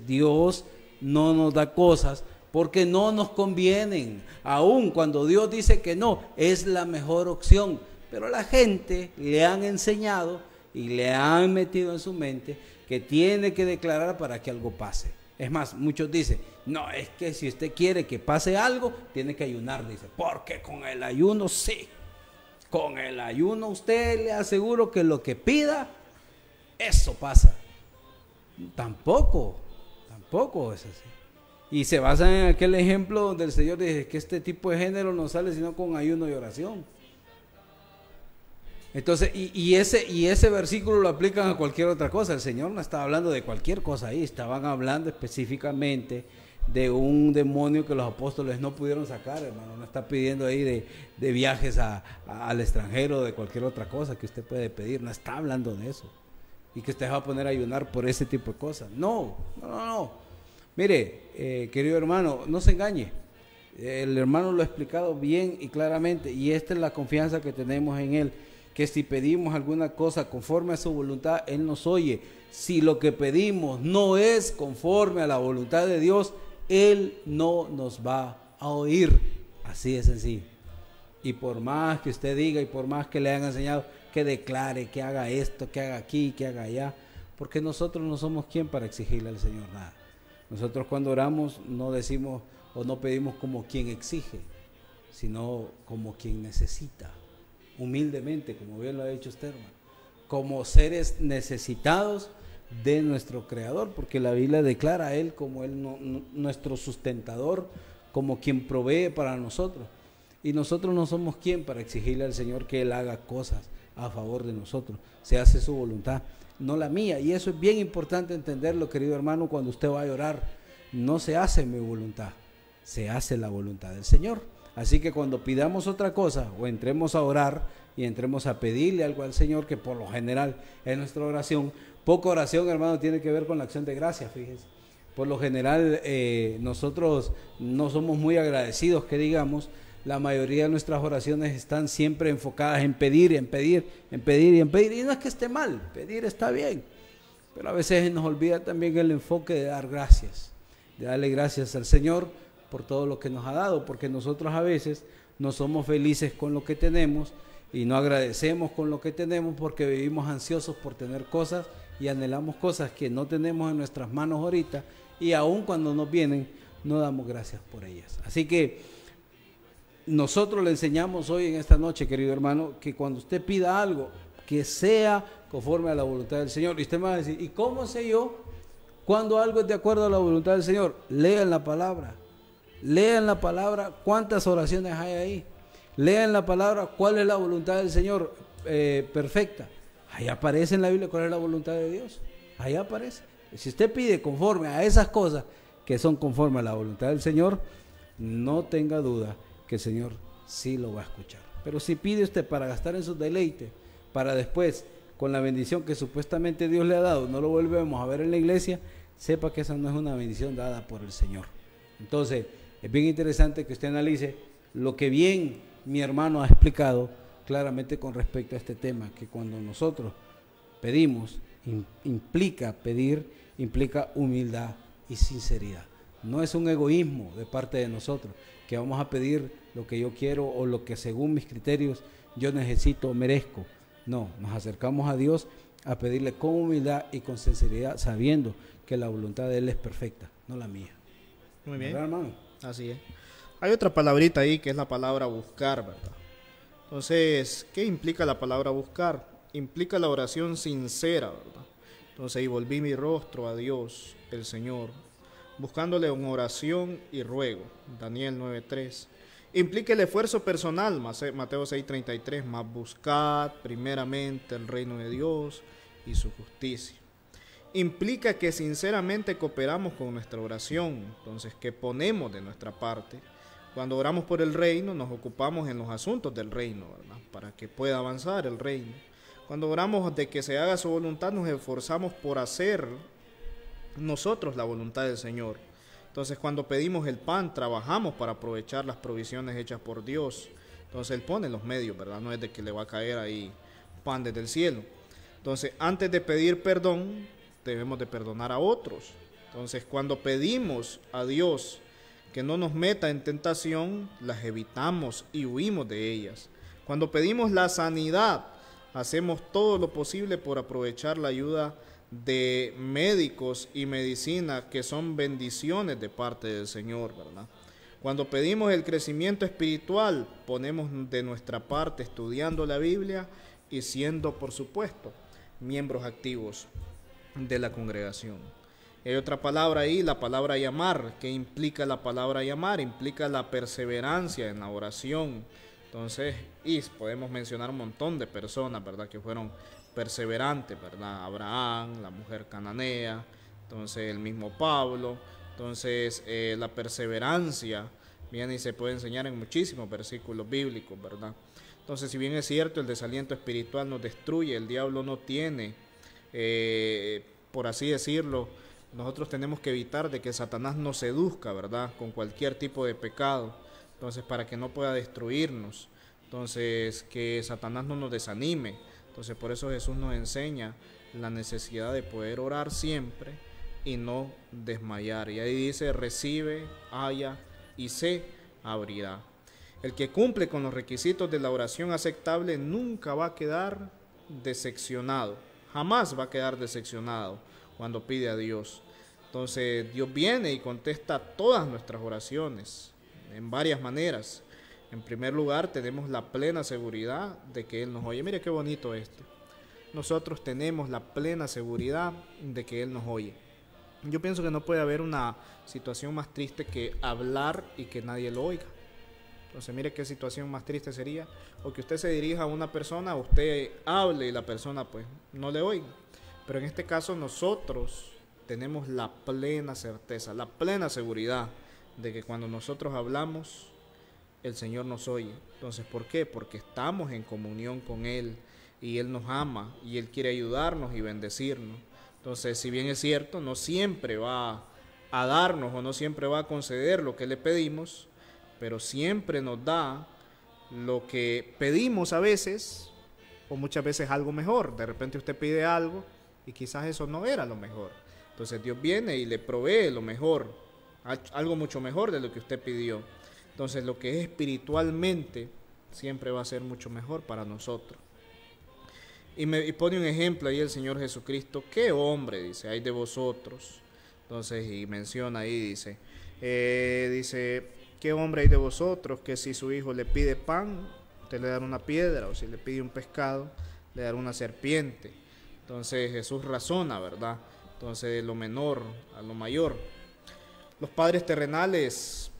Dios no nos da cosas porque no nos convienen. Aun cuando Dios dice que no, es la mejor opción. Pero a la gente le han enseñado y le han metido en su mente que tiene que declarar para que algo pase. Es más, muchos dicen, no, es que si usted quiere que pase algo, tiene que ayunar, dice, porque con el ayuno sí, con el ayuno usted le aseguro que lo que pida, eso pasa. Tampoco es así. Y se basa en aquel ejemplo donde el Señor dice que este tipo de género no sale sino con ayuno y oración. Entonces, y ese versículo lo aplican a cualquier otra cosa. El Señor no estaba hablando de cualquier cosa ahí, estaban hablando específicamente de un demonio que los apóstoles no pudieron sacar, hermano. No está pidiendo ahí de viajes al extranjero, de cualquier otra cosa que usted puede pedir. No está hablando de eso. Y que usted va a poner a ayunar por ese tipo de cosas. No. Mire, querido hermano, no se engañe. El hermano lo ha explicado bien y claramente, y esta es la confianza que tenemos en él, que si pedimos alguna cosa conforme a su voluntad, Él nos oye. Si lo que pedimos no es conforme a la voluntad de Dios, Él no nos va a oír. Así de sencillo. Y por más que usted diga y por más que le hayan enseñado que declare, que haga esto, que haga aquí, que haga allá, porque nosotros no somos quien para exigirle al Señor nada. Nosotros cuando oramos no decimos o no pedimos como quien exige, sino como quien necesita. Humildemente, como bien lo ha dicho usted, hermano, como seres necesitados de nuestro Creador, porque la Biblia declara a Él como nuestro sustentador, como quien provee para nosotros, y nosotros no somos quien para exigirle al Señor que Él haga cosas a favor de nosotros. Se hace su voluntad, no la mía, y eso es bien importante entenderlo, querido hermano. Cuando usted va a orar, no se hace mi voluntad, se hace la voluntad del Señor. Así que cuando pidamos otra cosa o entremos a orar y entremos a pedirle algo al Señor, que por lo general es nuestra oración, poca oración, hermano, tiene que ver con la acción de gracias, fíjese. Por lo general nosotros no somos muy agradecidos, que digamos. La mayoría de nuestras oraciones están siempre enfocadas en pedir, en pedir, en pedir y en pedir. Y no es que esté mal, pedir está bien. Pero a veces nos olvida también el enfoque de dar gracias, de darle gracias al Señor por todo lo que nos ha dado. Porque nosotros a veces no somos felices con lo que tenemos y no agradecemos con lo que tenemos porque vivimos ansiosos por tener cosas y anhelamos cosas que no tenemos en nuestras manos ahorita. Y aun cuando nos vienen, no damos gracias por ellas. Así que nosotros le enseñamos hoy en esta noche, querido hermano, que cuando usted pida algo, que sea conforme a la voluntad del Señor. Y usted me va a decir, ¿y cómo sé yo cuando algo es de acuerdo a la voluntad del Señor? Lean la palabra. Lean la palabra, cuántas oraciones hay ahí. Lean la palabra, cuál es la voluntad del Señor perfecta. Ahí aparece en la Biblia cuál es la voluntad de Dios. Ahí aparece. Si usted pide conforme a esas cosas que son conforme a la voluntad del Señor, no tenga duda que el Señor sí lo va a escuchar. Pero si pide usted para gastar en sus deleites, para después, con la bendición que supuestamente Dios le ha dado, no lo volvemos a ver en la iglesia, sepa que esa no es una bendición dada por el Señor. Entonces, es bien interesante que usted analice lo que bien mi hermano ha explicado claramente con respecto a este tema, que cuando nosotros pedimos, implica pedir, implica humildad y sinceridad. No es un egoísmo de parte de nosotros, que vamos a pedir lo que yo quiero o lo que según mis criterios yo necesito o merezco. No, nos acercamos a Dios a pedirle con humildad y con sinceridad, sabiendo que la voluntad de Él es perfecta, no la mía. Muy bien. ¿Verdad, hermano? Así es. Hay otra palabrita ahí que es la palabra buscar, ¿verdad? Entonces, ¿qué implica la palabra buscar? Implica la oración sincera, ¿verdad? Entonces, y volví mi rostro a Dios, el Señor, buscándole en oración y ruego. Daniel 9:3. Implica el esfuerzo personal, Mateo 6:33, más buscad primeramente el reino de Dios y su justicia. Implica que sinceramente cooperamos con nuestra oración, entonces que ponemos de nuestra parte. Cuando oramos por el reino, nos ocupamos en los asuntos del reino, ¿verdad? Para que pueda avanzar el reino. Cuando oramos de que se haga su voluntad, nos esforzamos por hacer nosotros la voluntad del Señor. Entonces, cuando pedimos el pan, trabajamos para aprovechar las provisiones hechas por Dios. Entonces, Él pone los medios, ¿verdad? No es de que le va a caer ahí pan desde el cielo. Entonces, antes de pedir perdón, debemos de perdonar a otros. Entonces, cuando pedimos a Dios que no nos meta en tentación, las evitamos y huimos de ellas. Cuando pedimos la sanidad, hacemos todo lo posible por aprovechar la ayuda de médicos y medicina, que son bendiciones de parte del Señor, ¿verdad? Cuando pedimos el crecimiento espiritual, ponemos de nuestra parte estudiando la Biblia y siendo, por supuesto, miembros activos de la congregación. Hay otra palabra ahí, la palabra llamar. ¿Qué implica la palabra llamar? Implica la perseverancia en la oración. Entonces, y podemos mencionar un montón de personas, ¿verdad?, que fueron perseverantes, ¿verdad? Abraham, la mujer cananea, entonces el mismo Pablo. Entonces, la perseverancia viene y se puede enseñar en muchísimos versículos bíblicos, ¿verdad? Entonces, si bien es cierto, el desaliento espiritual nos destruye, el diablo no tiene, por así decirlo, nosotros tenemos que evitar de que Satanás nos seduzca, ¿verdad?, con cualquier tipo de pecado. Entonces, para que no pueda destruirnos. Entonces, que Satanás no nos desanime. Entonces, por eso Jesús nos enseña la necesidad de poder orar siempre y no desmayar. Y ahí dice, recibe, halla y se abrirá. El que cumple con los requisitos de la oración aceptable nunca va a quedar decepcionado. Jamás va a quedar decepcionado cuando pide a Dios. Entonces, Dios viene y contesta todas nuestras oraciones en varias maneras. En primer lugar, tenemos la plena seguridad de que Él nos oye. Mire qué bonito esto. Nosotros tenemos la plena seguridad de que Él nos oye. Yo pienso que no puede haber una situación más triste que hablar y que nadie lo oiga. Entonces, mire qué situación más triste sería. O que usted se dirija a una persona, usted hable y la persona pues no le oiga. Pero en este caso nosotros tenemos la plena certeza, la plena seguridad de que cuando nosotros hablamos, el Señor nos oye. Entonces, ¿por qué? Porque estamos en comunión con Él y Él nos ama y Él quiere ayudarnos y bendecirnos. Entonces, si bien es cierto, no siempre va a darnos o no siempre va a conceder lo que le pedimos, pero siempre nos da lo que pedimos a veces, o muchas veces algo mejor. De repente usted pide algo y quizás eso no era lo mejor. Entonces Dios viene y le provee lo mejor, algo mucho mejor de lo que usted pidió. Entonces lo que es espiritualmente siempre va a ser mucho mejor para nosotros. Y pone un ejemplo ahí el Señor Jesucristo. ¿Qué hombre, dice, hay de vosotros? Entonces, y menciona ahí, dice, ¿qué hombre hay de vosotros que si su hijo le pide pan, usted le dará una piedra? O si le pide un pescado, le dará una serpiente. Entonces Jesús razona, ¿verdad? Entonces de lo menor a lo mayor. Los padres terrenales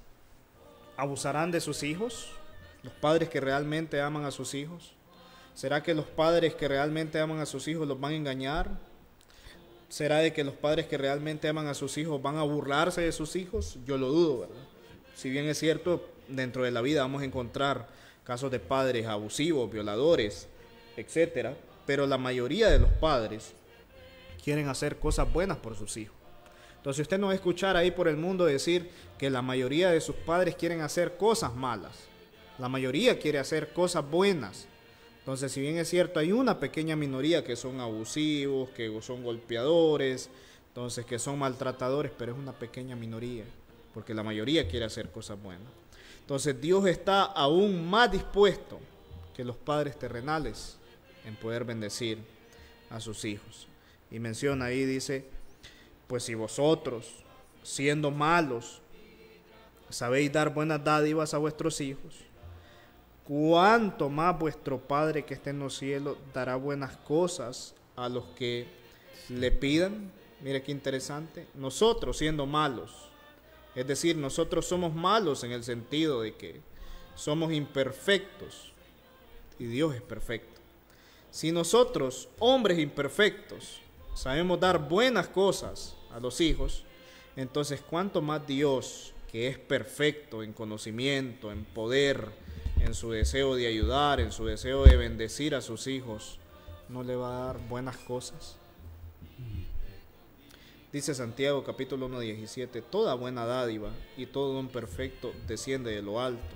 abusarán de sus hijos. Los padres que realmente aman a sus hijos. ¿Será que los padres que realmente aman a sus hijos los van a engañar? ¿Será de que los padres que realmente aman a sus hijos van a burlarse de sus hijos? Yo lo dudo, ¿verdad? Si bien es cierto, dentro de la vida vamos a encontrar casos de padres abusivos, violadores, etcétera, pero la mayoría de los padres quieren hacer cosas buenas por sus hijos. Entonces usted no va a escuchar ahí por el mundo decir que la mayoría de sus padres quieren hacer cosas malas. La mayoría quiere hacer cosas buenas. Entonces, si bien es cierto, hay una pequeña minoría que son abusivos, que son golpeadores, entonces que son maltratadores, pero es una pequeña minoría, porque la mayoría quiere hacer cosas buenas. Entonces, Dios está aún más dispuesto que los padres terrenales en poder bendecir a sus hijos. Y menciona ahí, dice, pues si vosotros, siendo malos, sabéis dar buenas dádivas a vuestros hijos, cuánto más vuestro Padre que está en los cielos dará buenas cosas a los que le pidan. Mire qué interesante. Nosotros siendo malos, es decir, nosotros somos malos en el sentido de que somos imperfectos y Dios es perfecto. Si nosotros, hombres imperfectos, sabemos dar buenas cosas a los hijos, entonces cuánto más Dios, que es perfecto en conocimiento, en poder, en su deseo de ayudar, en su deseo de bendecir a sus hijos, no le va a dar buenas cosas. Dice Santiago capítulo 1:17, toda buena dádiva y todo don perfecto desciende de lo alto,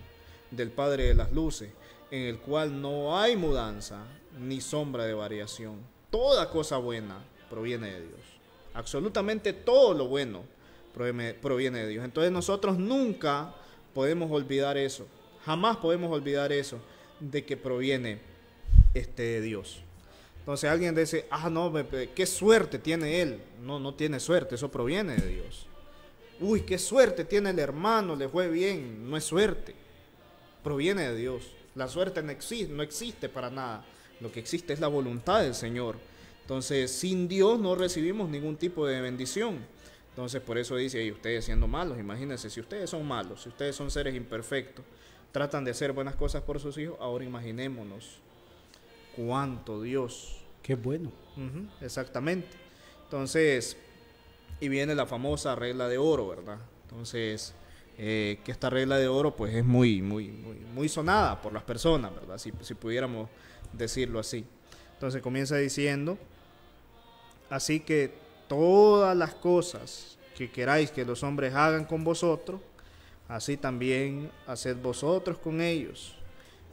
del Padre de las luces, en el cual no hay mudanza ni sombra de variación. Toda cosa buena proviene de Dios. Absolutamente todo lo bueno proviene de Dios. Entonces nosotros nunca podemos olvidar eso. Jamás podemos olvidar eso, de que proviene de Dios. Entonces alguien dice, no, qué suerte tiene él. No, no tiene suerte, eso proviene de Dios. Uy, qué suerte tiene el hermano, le fue bien. No es suerte, proviene de Dios. La suerte no existe para nada. Lo que existe es la voluntad del Señor. Entonces, sin Dios no recibimos ningún tipo de bendición. Entonces, por eso dice, y ustedes siendo malos, imagínense, si ustedes son malos, si ustedes son seres imperfectos, tratan de hacer buenas cosas por sus hijos, ahora imaginémonos cuánto Dios. Qué bueno. Exactamente. Entonces, y viene la famosa regla de oro, ¿verdad? Entonces, que esta regla de oro pues es muy sonada por las personas, ¿verdad? Si pudiéramos decirlo así. Entonces comienza diciendo, así que todas las cosas que queráis que los hombres hagan con vosotros, así también haced vosotros con ellos.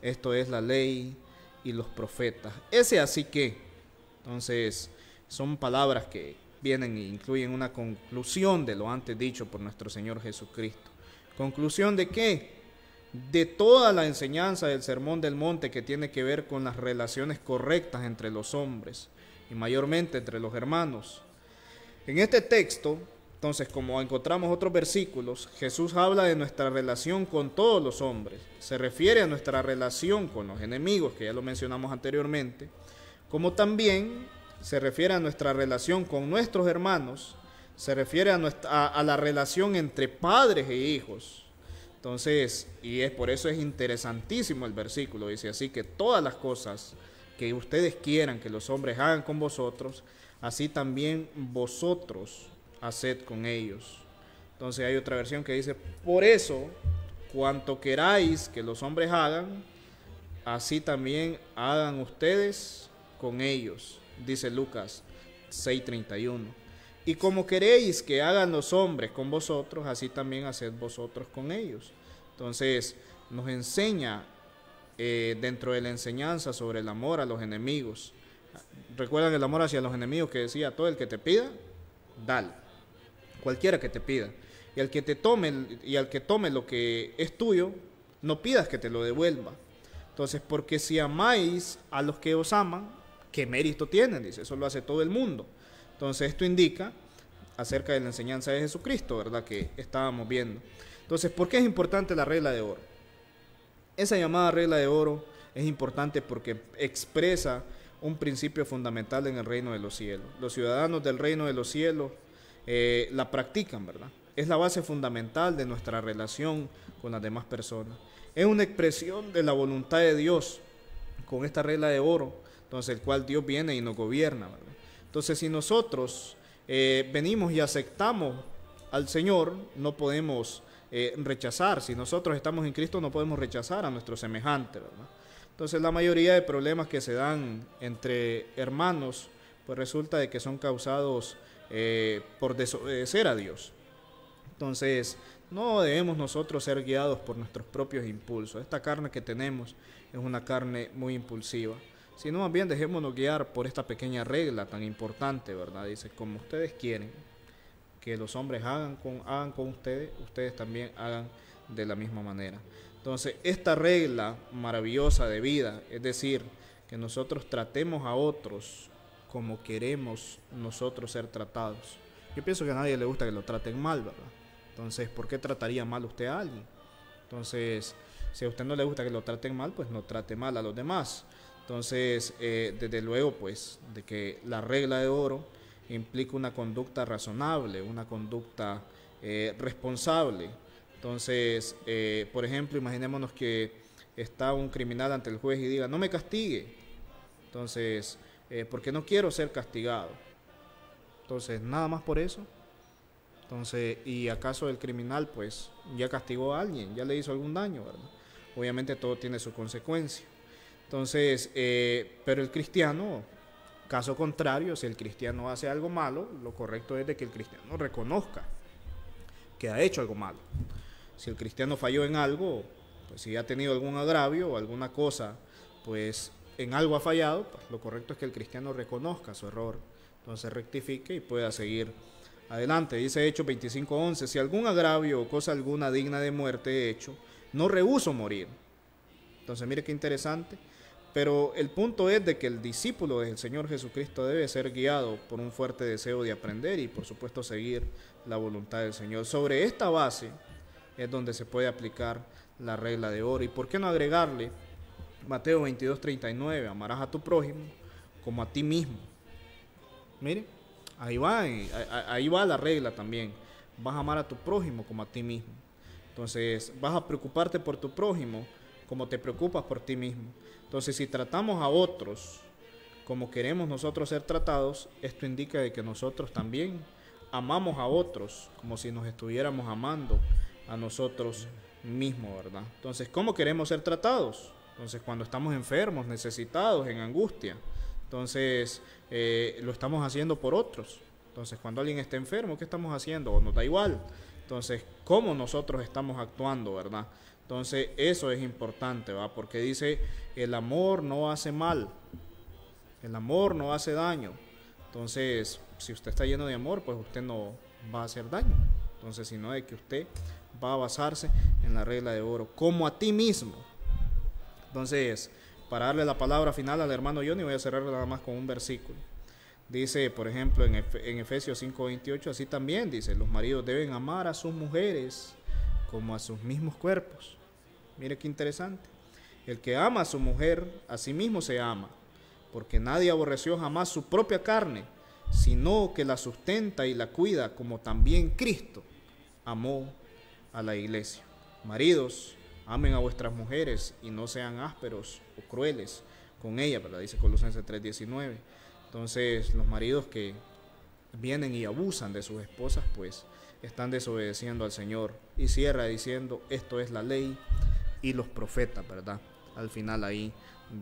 Esto es la ley y los profetas. Ese así que, entonces, son palabras que vienen e incluyen una conclusión de lo antes dicho por nuestro Señor Jesucristo. ¿Conclusión de qué? De toda la enseñanza del Sermón del Monte, que tiene que ver con las relaciones correctas entre los hombres y mayormente entre los hermanos. En este texto, entonces, como encontramos otros versículos, Jesús habla de nuestra relación con todos los hombres. Se refiere a nuestra relación con los enemigos, que ya lo mencionamos anteriormente, como también se refiere a nuestra relación con nuestros hermanos, se refiere a la relación entre padres e hijos. Entonces, por eso es interesantísimo el versículo. Dice así que todas las cosas que ustedes quieran que los hombres hagan con vosotros, así también vosotros haced con ellos. Entonces hay otra versión que dice, por eso, cuanto queráis que los hombres hagan, así también hagan ustedes con ellos, dice Lucas 6:31. Y como queréis que hagan los hombres con vosotros, así también haced vosotros con ellos. Entonces nos enseña dentro de la enseñanza sobre el amor a los enemigos. Recuerdan el amor hacia los enemigos que decía: todo el que te pida, dale, cualquiera que te pida. Y al que tome lo que es tuyo, no pidas que te lo devuelva. Entonces, porque si amáis a los que os aman, ¿qué mérito tienen? Dice, eso lo hace todo el mundo. Entonces, esto indica acerca de la enseñanza de Jesucristo, ¿verdad? Que estábamos viendo. Entonces, ¿por qué es importante la regla de oro? Esa llamada regla de oro es importante porque expresa un principio fundamental en el reino de los cielos. Los ciudadanos del reino de los cielos la practican, ¿verdad? Es la base fundamental de nuestra relación con las demás personas. Es una expresión de la voluntad de Dios con esta regla de oro, entonces el cual Dios viene y nos gobierna, ¿verdad? Entonces, si nosotros venimos y aceptamos al Señor, no podemos rechazar. Si nosotros estamos en Cristo, no podemos rechazar a nuestro semejante, ¿verdad? Entonces, la mayoría de problemas que se dan entre hermanos, pues resulta de que son causados por desobedecer a Dios. Entonces, no debemos nosotros ser guiados por nuestros propios impulsos. Esta carne que tenemos es una carne muy impulsiva. Sino más bien dejémonos guiar por esta pequeña regla tan importante, ¿verdad? Dice, como ustedes quieren que los hombres hagan con ustedes, ustedes también hagan de la misma manera. Entonces, esta regla maravillosa de vida, es decir, que nosotros tratemos a otros como queremos nosotros ser tratados. Yo pienso que a nadie le gusta que lo traten mal, ¿verdad? Entonces, ¿por qué trataría mal usted a alguien? Entonces, si a usted no le gusta que lo traten mal, pues no trate mal a los demás. Entonces, desde luego, pues, de que la regla de oro implica una conducta razonable, una conducta responsable. Entonces, por ejemplo, imaginémonos que está un criminal ante el juez y diga, no me castigue. Entonces, porque no quiero ser castigado. Entonces, nada más por eso. Entonces, ¿y acaso el criminal, pues, ya castigó a alguien, ya le hizo algún daño, ¿verdad? Obviamente todo tiene su consecuencia. Entonces, pero el cristiano, caso contrario, si el cristiano hace algo malo, lo correcto es de que el cristiano reconozca que ha hecho algo malo. Si el cristiano falló en algo, pues si ha tenido algún agravio o alguna cosa, pues en algo ha fallado, pues lo correcto es que el cristiano reconozca su error, entonces rectifique y pueda seguir adelante. Dice Hechos 25:11, si algún agravio o cosa alguna digna de muerte he hecho, no rehúso morir. Entonces mire qué interesante. Pero el punto es de que el discípulo del Señor Jesucristo debe ser guiado por un fuerte deseo de aprender y por supuesto seguir la voluntad del Señor. Sobre esta base es donde se puede aplicar la regla de oro. ¿Y por qué no agregarle Mateo 22:39, amarás a tu prójimo como a ti mismo? Mire, ahí va la regla también. Vas a amar a tu prójimo como a ti mismo. Entonces vas a preocuparte por tu prójimo como te preocupas por ti mismo. Entonces, si tratamos a otros como queremos nosotros ser tratados, esto indica de que nosotros también amamos a otros como si nos estuviéramos amando a nosotros mismos, ¿verdad? Entonces, ¿cómo queremos ser tratados? Entonces, cuando estamos enfermos, necesitados, en angustia, entonces lo estamos haciendo por otros. Entonces, cuando alguien está enfermo, ¿qué estamos haciendo? O nos da igual. Entonces, ¿cómo nosotros estamos actuando, verdad? Entonces, eso es importante, ¿va? Porque dice, el amor no hace mal, el amor no hace daño. Entonces, si usted está lleno de amor, pues usted no va a hacer daño. Entonces, sino de que usted va a basarse en la regla de oro, como a ti mismo. Entonces, para darle la palabra final al hermano Johnny, voy a cerrar nada más con un versículo. Dice, por ejemplo, en Efesios 5:28, así también dice, los maridos deben amar a sus mujeres como a sus mismos cuerpos. Mire qué interesante. El que ama a su mujer, a sí mismo se ama, porque nadie aborreció jamás su propia carne, sino que la sustenta y la cuida, como también Cristo amó a la iglesia. Maridos, amen a vuestras mujeres y no sean ásperos o crueles con ellas, ¿verdad? Dice Colosenses 3:19. Entonces, los maridos que vienen y abusan de sus esposas, pues están desobedeciendo al Señor. Y cierra diciendo, esto es la ley y los profetas, ¿verdad? Al final ahí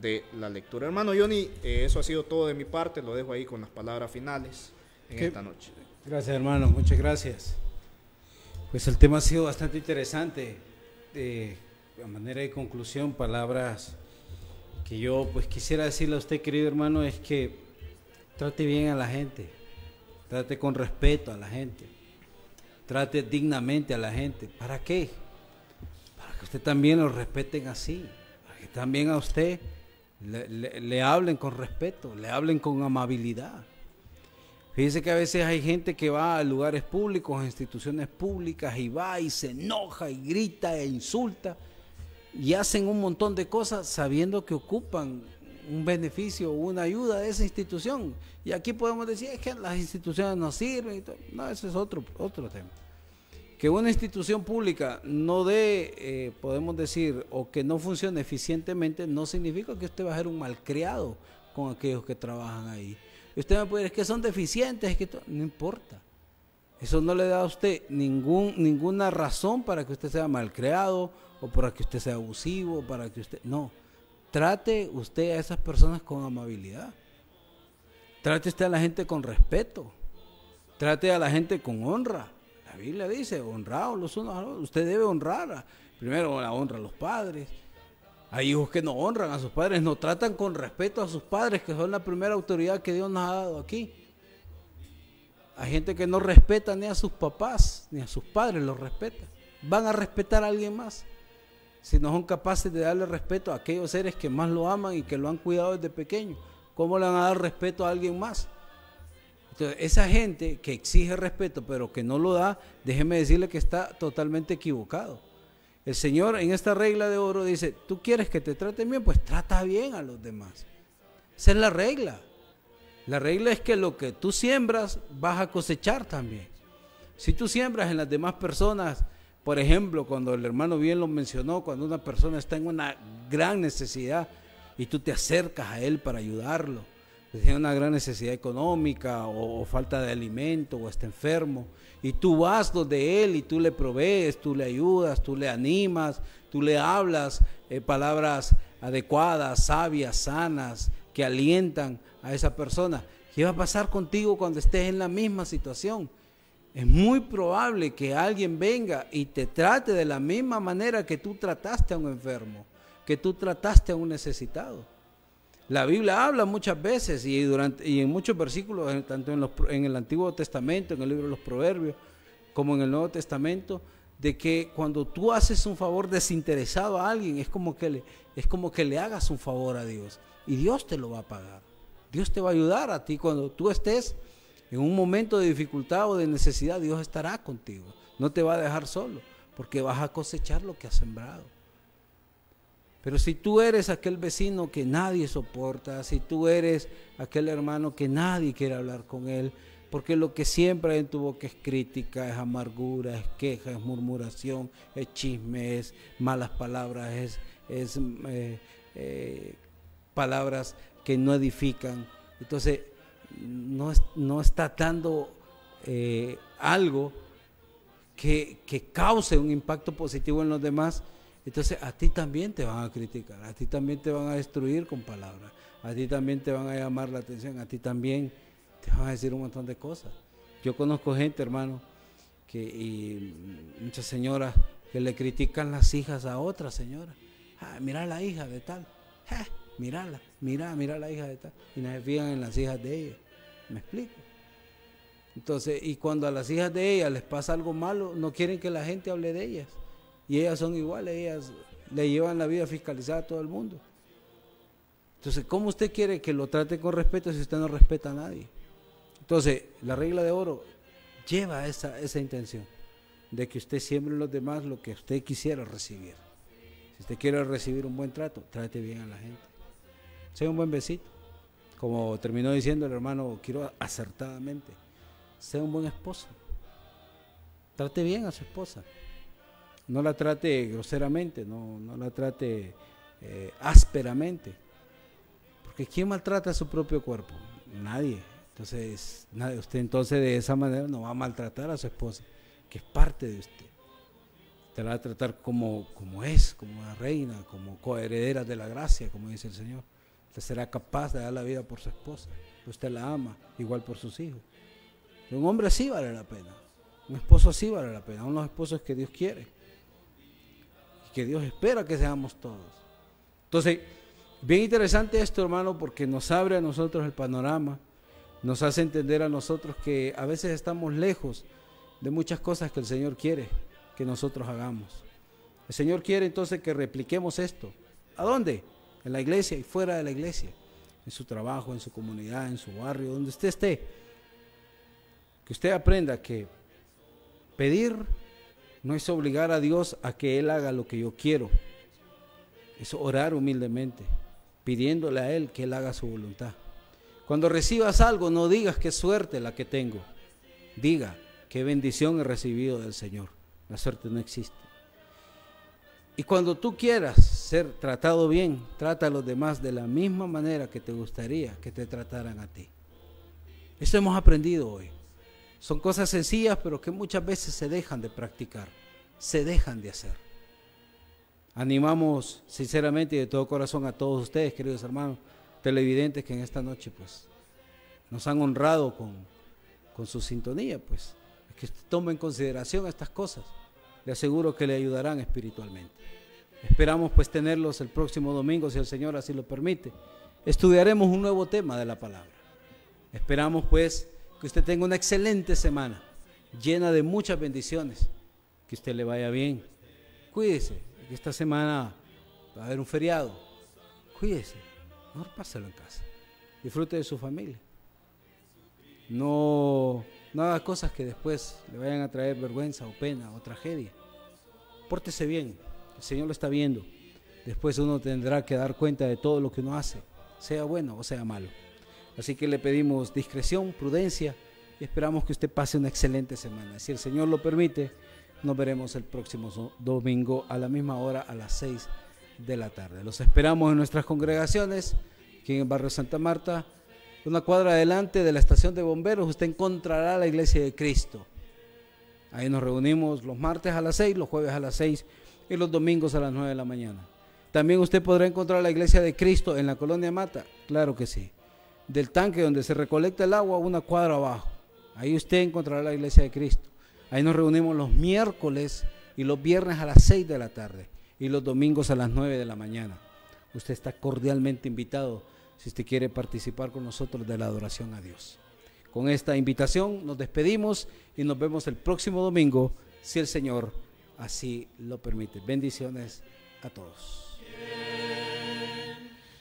de la lectura. Hermano Johnny, eso ha sido todo de mi parte, lo dejo ahí con las palabras finales en esta noche. Gracias, hermano, muchas gracias. Pues el tema ha sido bastante interesante. A manera de conclusión, palabras que yo pues quisiera decirle a usted, querido hermano, es que trate bien a la gente, trate con respeto a la gente, trate dignamente a la gente. ¿Para qué? Para que usted también lo respeten así, para que también a usted le hablen con respeto, le hablen con amabilidad. Fíjese que a veces hay gente que va a lugares públicos, a instituciones públicas, y va y se enoja y grita e insulta y hacen un montón de cosas sabiendo que ocupan un beneficio o una ayuda de esa institución. Y aquí podemos decir, es que las instituciones no sirven y todo. No, ese es otro tema. Que una institución pública no dé, podemos decir, o que no funcione eficientemente, no significa que usted va a ser un malcriado con aquellos que trabajan ahí. Y usted me puede decir, es que son deficientes, es que no importa. Eso no le da a usted ninguna razón para que usted sea malcriado, o para que usted sea abusivo, para que usted... No, trate usted a esas personas con amabilidad. Trate usted a la gente con respeto. Trate a la gente con honra. La Biblia dice, honrados los unos a los otros. Usted debe honrar. Primero la honra a los padres. Hay hijos que no honran a sus padres, no tratan con respeto a sus padres, que son la primera autoridad que Dios nos ha dado aquí. Hay gente que no respeta ni a sus papás, ni a sus padres los respeta. Van a respetar a alguien más si no son capaces de darle respeto a aquellos seres que más lo aman y que lo han cuidado desde pequeño. ¿Cómo le van a dar respeto a alguien más? Entonces, esa gente que exige respeto pero que no lo da, déjeme decirle que está totalmente equivocado. El Señor en esta regla de oro dice, ¿tú quieres que te traten bien? Pues trata bien a los demás. Esa es la regla. La regla es que lo que tú siembras vas a cosechar también. Si tú siembras en las demás personas, por ejemplo, cuando el hermano bien lo mencionó, cuando una persona está en una gran necesidad y tú te acercas a él para ayudarlo, tiene una gran necesidad económica o falta de alimento o está enfermo, y tú vas donde él y tú le provees, tú le ayudas, tú le animas, tú le hablas palabras adecuadas, sabias, sanas, que alientan a esa persona. ¿Qué va a pasar contigo cuando estés en la misma situación? Es muy probable que alguien venga y te trate de la misma manera que tú trataste a un enfermo, que tú trataste a un necesitado. La Biblia habla muchas veces y en muchos versículos, tanto en el Antiguo Testamento, en el libro de los Proverbios, como en el Nuevo Testamento, de que cuando tú haces un favor desinteresado a alguien, es como que le hagas un favor a Dios, y Dios te lo va a pagar. Dios te va a ayudar a ti cuando tú estés en un momento de dificultad o de necesidad. Dios estará contigo, no te va a dejar solo, porque vas a cosechar lo que has sembrado. Pero si tú eres aquel vecino que nadie soporta, si tú eres aquel hermano que nadie quiere hablar con él, porque lo que siempre hay en tu boca es crítica, es amargura, es queja, es murmuración, es chisme, es malas palabras, es palabras que no edifican. Entonces no está dando algo que cause un impacto positivo en los demás. Entonces a ti también te van a criticar, a ti también te van a destruir con palabras, a ti también te van a llamar la atención, a ti también te van a decir un montón de cosas. Yo conozco gente, hermano, y muchas señoras que le critican las hijas a otras señoras. Mira la hija de tal, mírala, mira la hija de tal, y no se fijan en las hijas de ella. ¿Me explico? Entonces, y cuando a las hijas de ellas les pasa algo malo, no quieren que la gente hable de ellas. Y ellas son iguales, ellas le llevan la vida fiscalizada a todo el mundo. Entonces, ¿cómo usted quiere que lo trate con respeto si usted no respeta a nadie? Entonces, la regla de oro lleva esa intención de que usted siembre en los demás lo que usted quisiera recibir. Si usted quiere recibir un buen trato, trate bien a la gente. Sea un buen besito. Como terminó diciendo el hermano Quiroga acertadamente, sea un buen esposo. Trate bien a su esposa. No la trate groseramente, no la trate ásperamente. Porque ¿quién maltrata a su propio cuerpo? Nadie. Usted entonces de esa manera no va a maltratar a su esposa. que es parte de usted. Te la va a tratar como es, como una reina, como coheredera de la gracia, como dice el Señor. Usted será capaz de dar la vida por su esposa. Usted la ama, igual por sus hijos. Un hombre así vale la pena. Un esposo así vale la pena. Unos esposos que Dios quiere. Y que Dios espera que seamos todos. Entonces, bien interesante esto, hermano, porque nos abre a nosotros el panorama. Nos hace entender a nosotros que a veces estamos lejos de muchas cosas que el Señor quiere que nosotros hagamos. El Señor quiere entonces que repliquemos esto. ¿A dónde? En la iglesia y fuera de la iglesia. En su trabajo, en su comunidad, en su barrio, donde usted esté. Que usted aprenda que pedir no es obligar a Dios a que Él haga lo que yo quiero. Es orar humildemente, pidiéndole a Él que Él haga su voluntad. Cuando recibas algo, no digas qué suerte la que tengo. Diga qué bendición he recibido del Señor. La suerte no existe. Y cuando tú quieras ser tratado bien, trata a los demás de la misma manera que te gustaría que te trataran a ti. Esto hemos aprendido hoy. Son cosas sencillas, pero que muchas veces se dejan de practicar, se dejan de hacer. Animamos sinceramente y de todo corazón a todos ustedes, queridos hermanos televidentes, que en esta noche pues nos han honrado con su sintonía, pues que tomen en consideración estas cosas. Le aseguro que le ayudarán espiritualmente. Esperamos pues tenerlos el próximo domingo, si el Señor así lo permite. Estudiaremos un nuevo tema de la palabra. Esperamos pues que usted tenga una excelente semana, llena de muchas bendiciones, que usted le vaya bien. Cuídese, que esta semana va a haber un feriado. Cuídese, mejor páselo en casa. Disfrute de su familia. No haga cosas que después le vayan a traer vergüenza o pena o tragedia. Pórtese bien, el Señor lo está viendo. Después uno tendrá que dar cuenta de todo lo que uno hace, sea bueno o sea malo. Así que le pedimos discreción, prudencia y esperamos que usted pase una excelente semana. Si el Señor lo permite, nos veremos el próximo domingo a la misma hora, a las 6 de la tarde. Los esperamos en nuestras congregaciones, aquí en el barrio Santa Marta. Una cuadra adelante de la estación de bomberos, usted encontrará la Iglesia de Cristo. Ahí nos reunimos los martes a las 6, los jueves a las 6 y los domingos a las 9 de la mañana. También usted podrá encontrar la Iglesia de Cristo en la colonia Mata, claro que sí. Del tanque donde se recolecta el agua, una cuadra abajo. Ahí usted encontrará la Iglesia de Cristo. Ahí nos reunimos los miércoles y los viernes a las 6 de la tarde y los domingos a las 9 de la mañana. Usted está cordialmente invitado si usted quiere participar con nosotros de la adoración a Dios. Con esta invitación nos despedimos y nos vemos el próximo domingo, si el Señor así lo permite. Bendiciones a todos.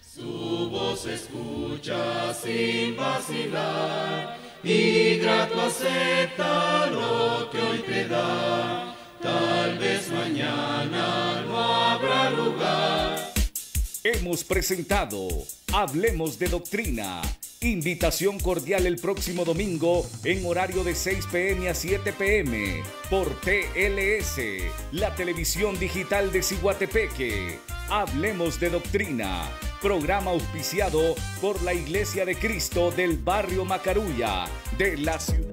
Su voz escucha sin vacilar y grato acepta lo que hoy te da. Tal vez mañana no habrá lugar. Hemos presentado Hablemos de Doctrina. Invitación cordial el próximo domingo en horario de 6 p.m. a 7 p.m. por TLS, la televisión digital de Ciguatepeque. Hablemos de Doctrina, programa auspiciado por la Iglesia de Cristo del barrio Macarulla de la ciudad.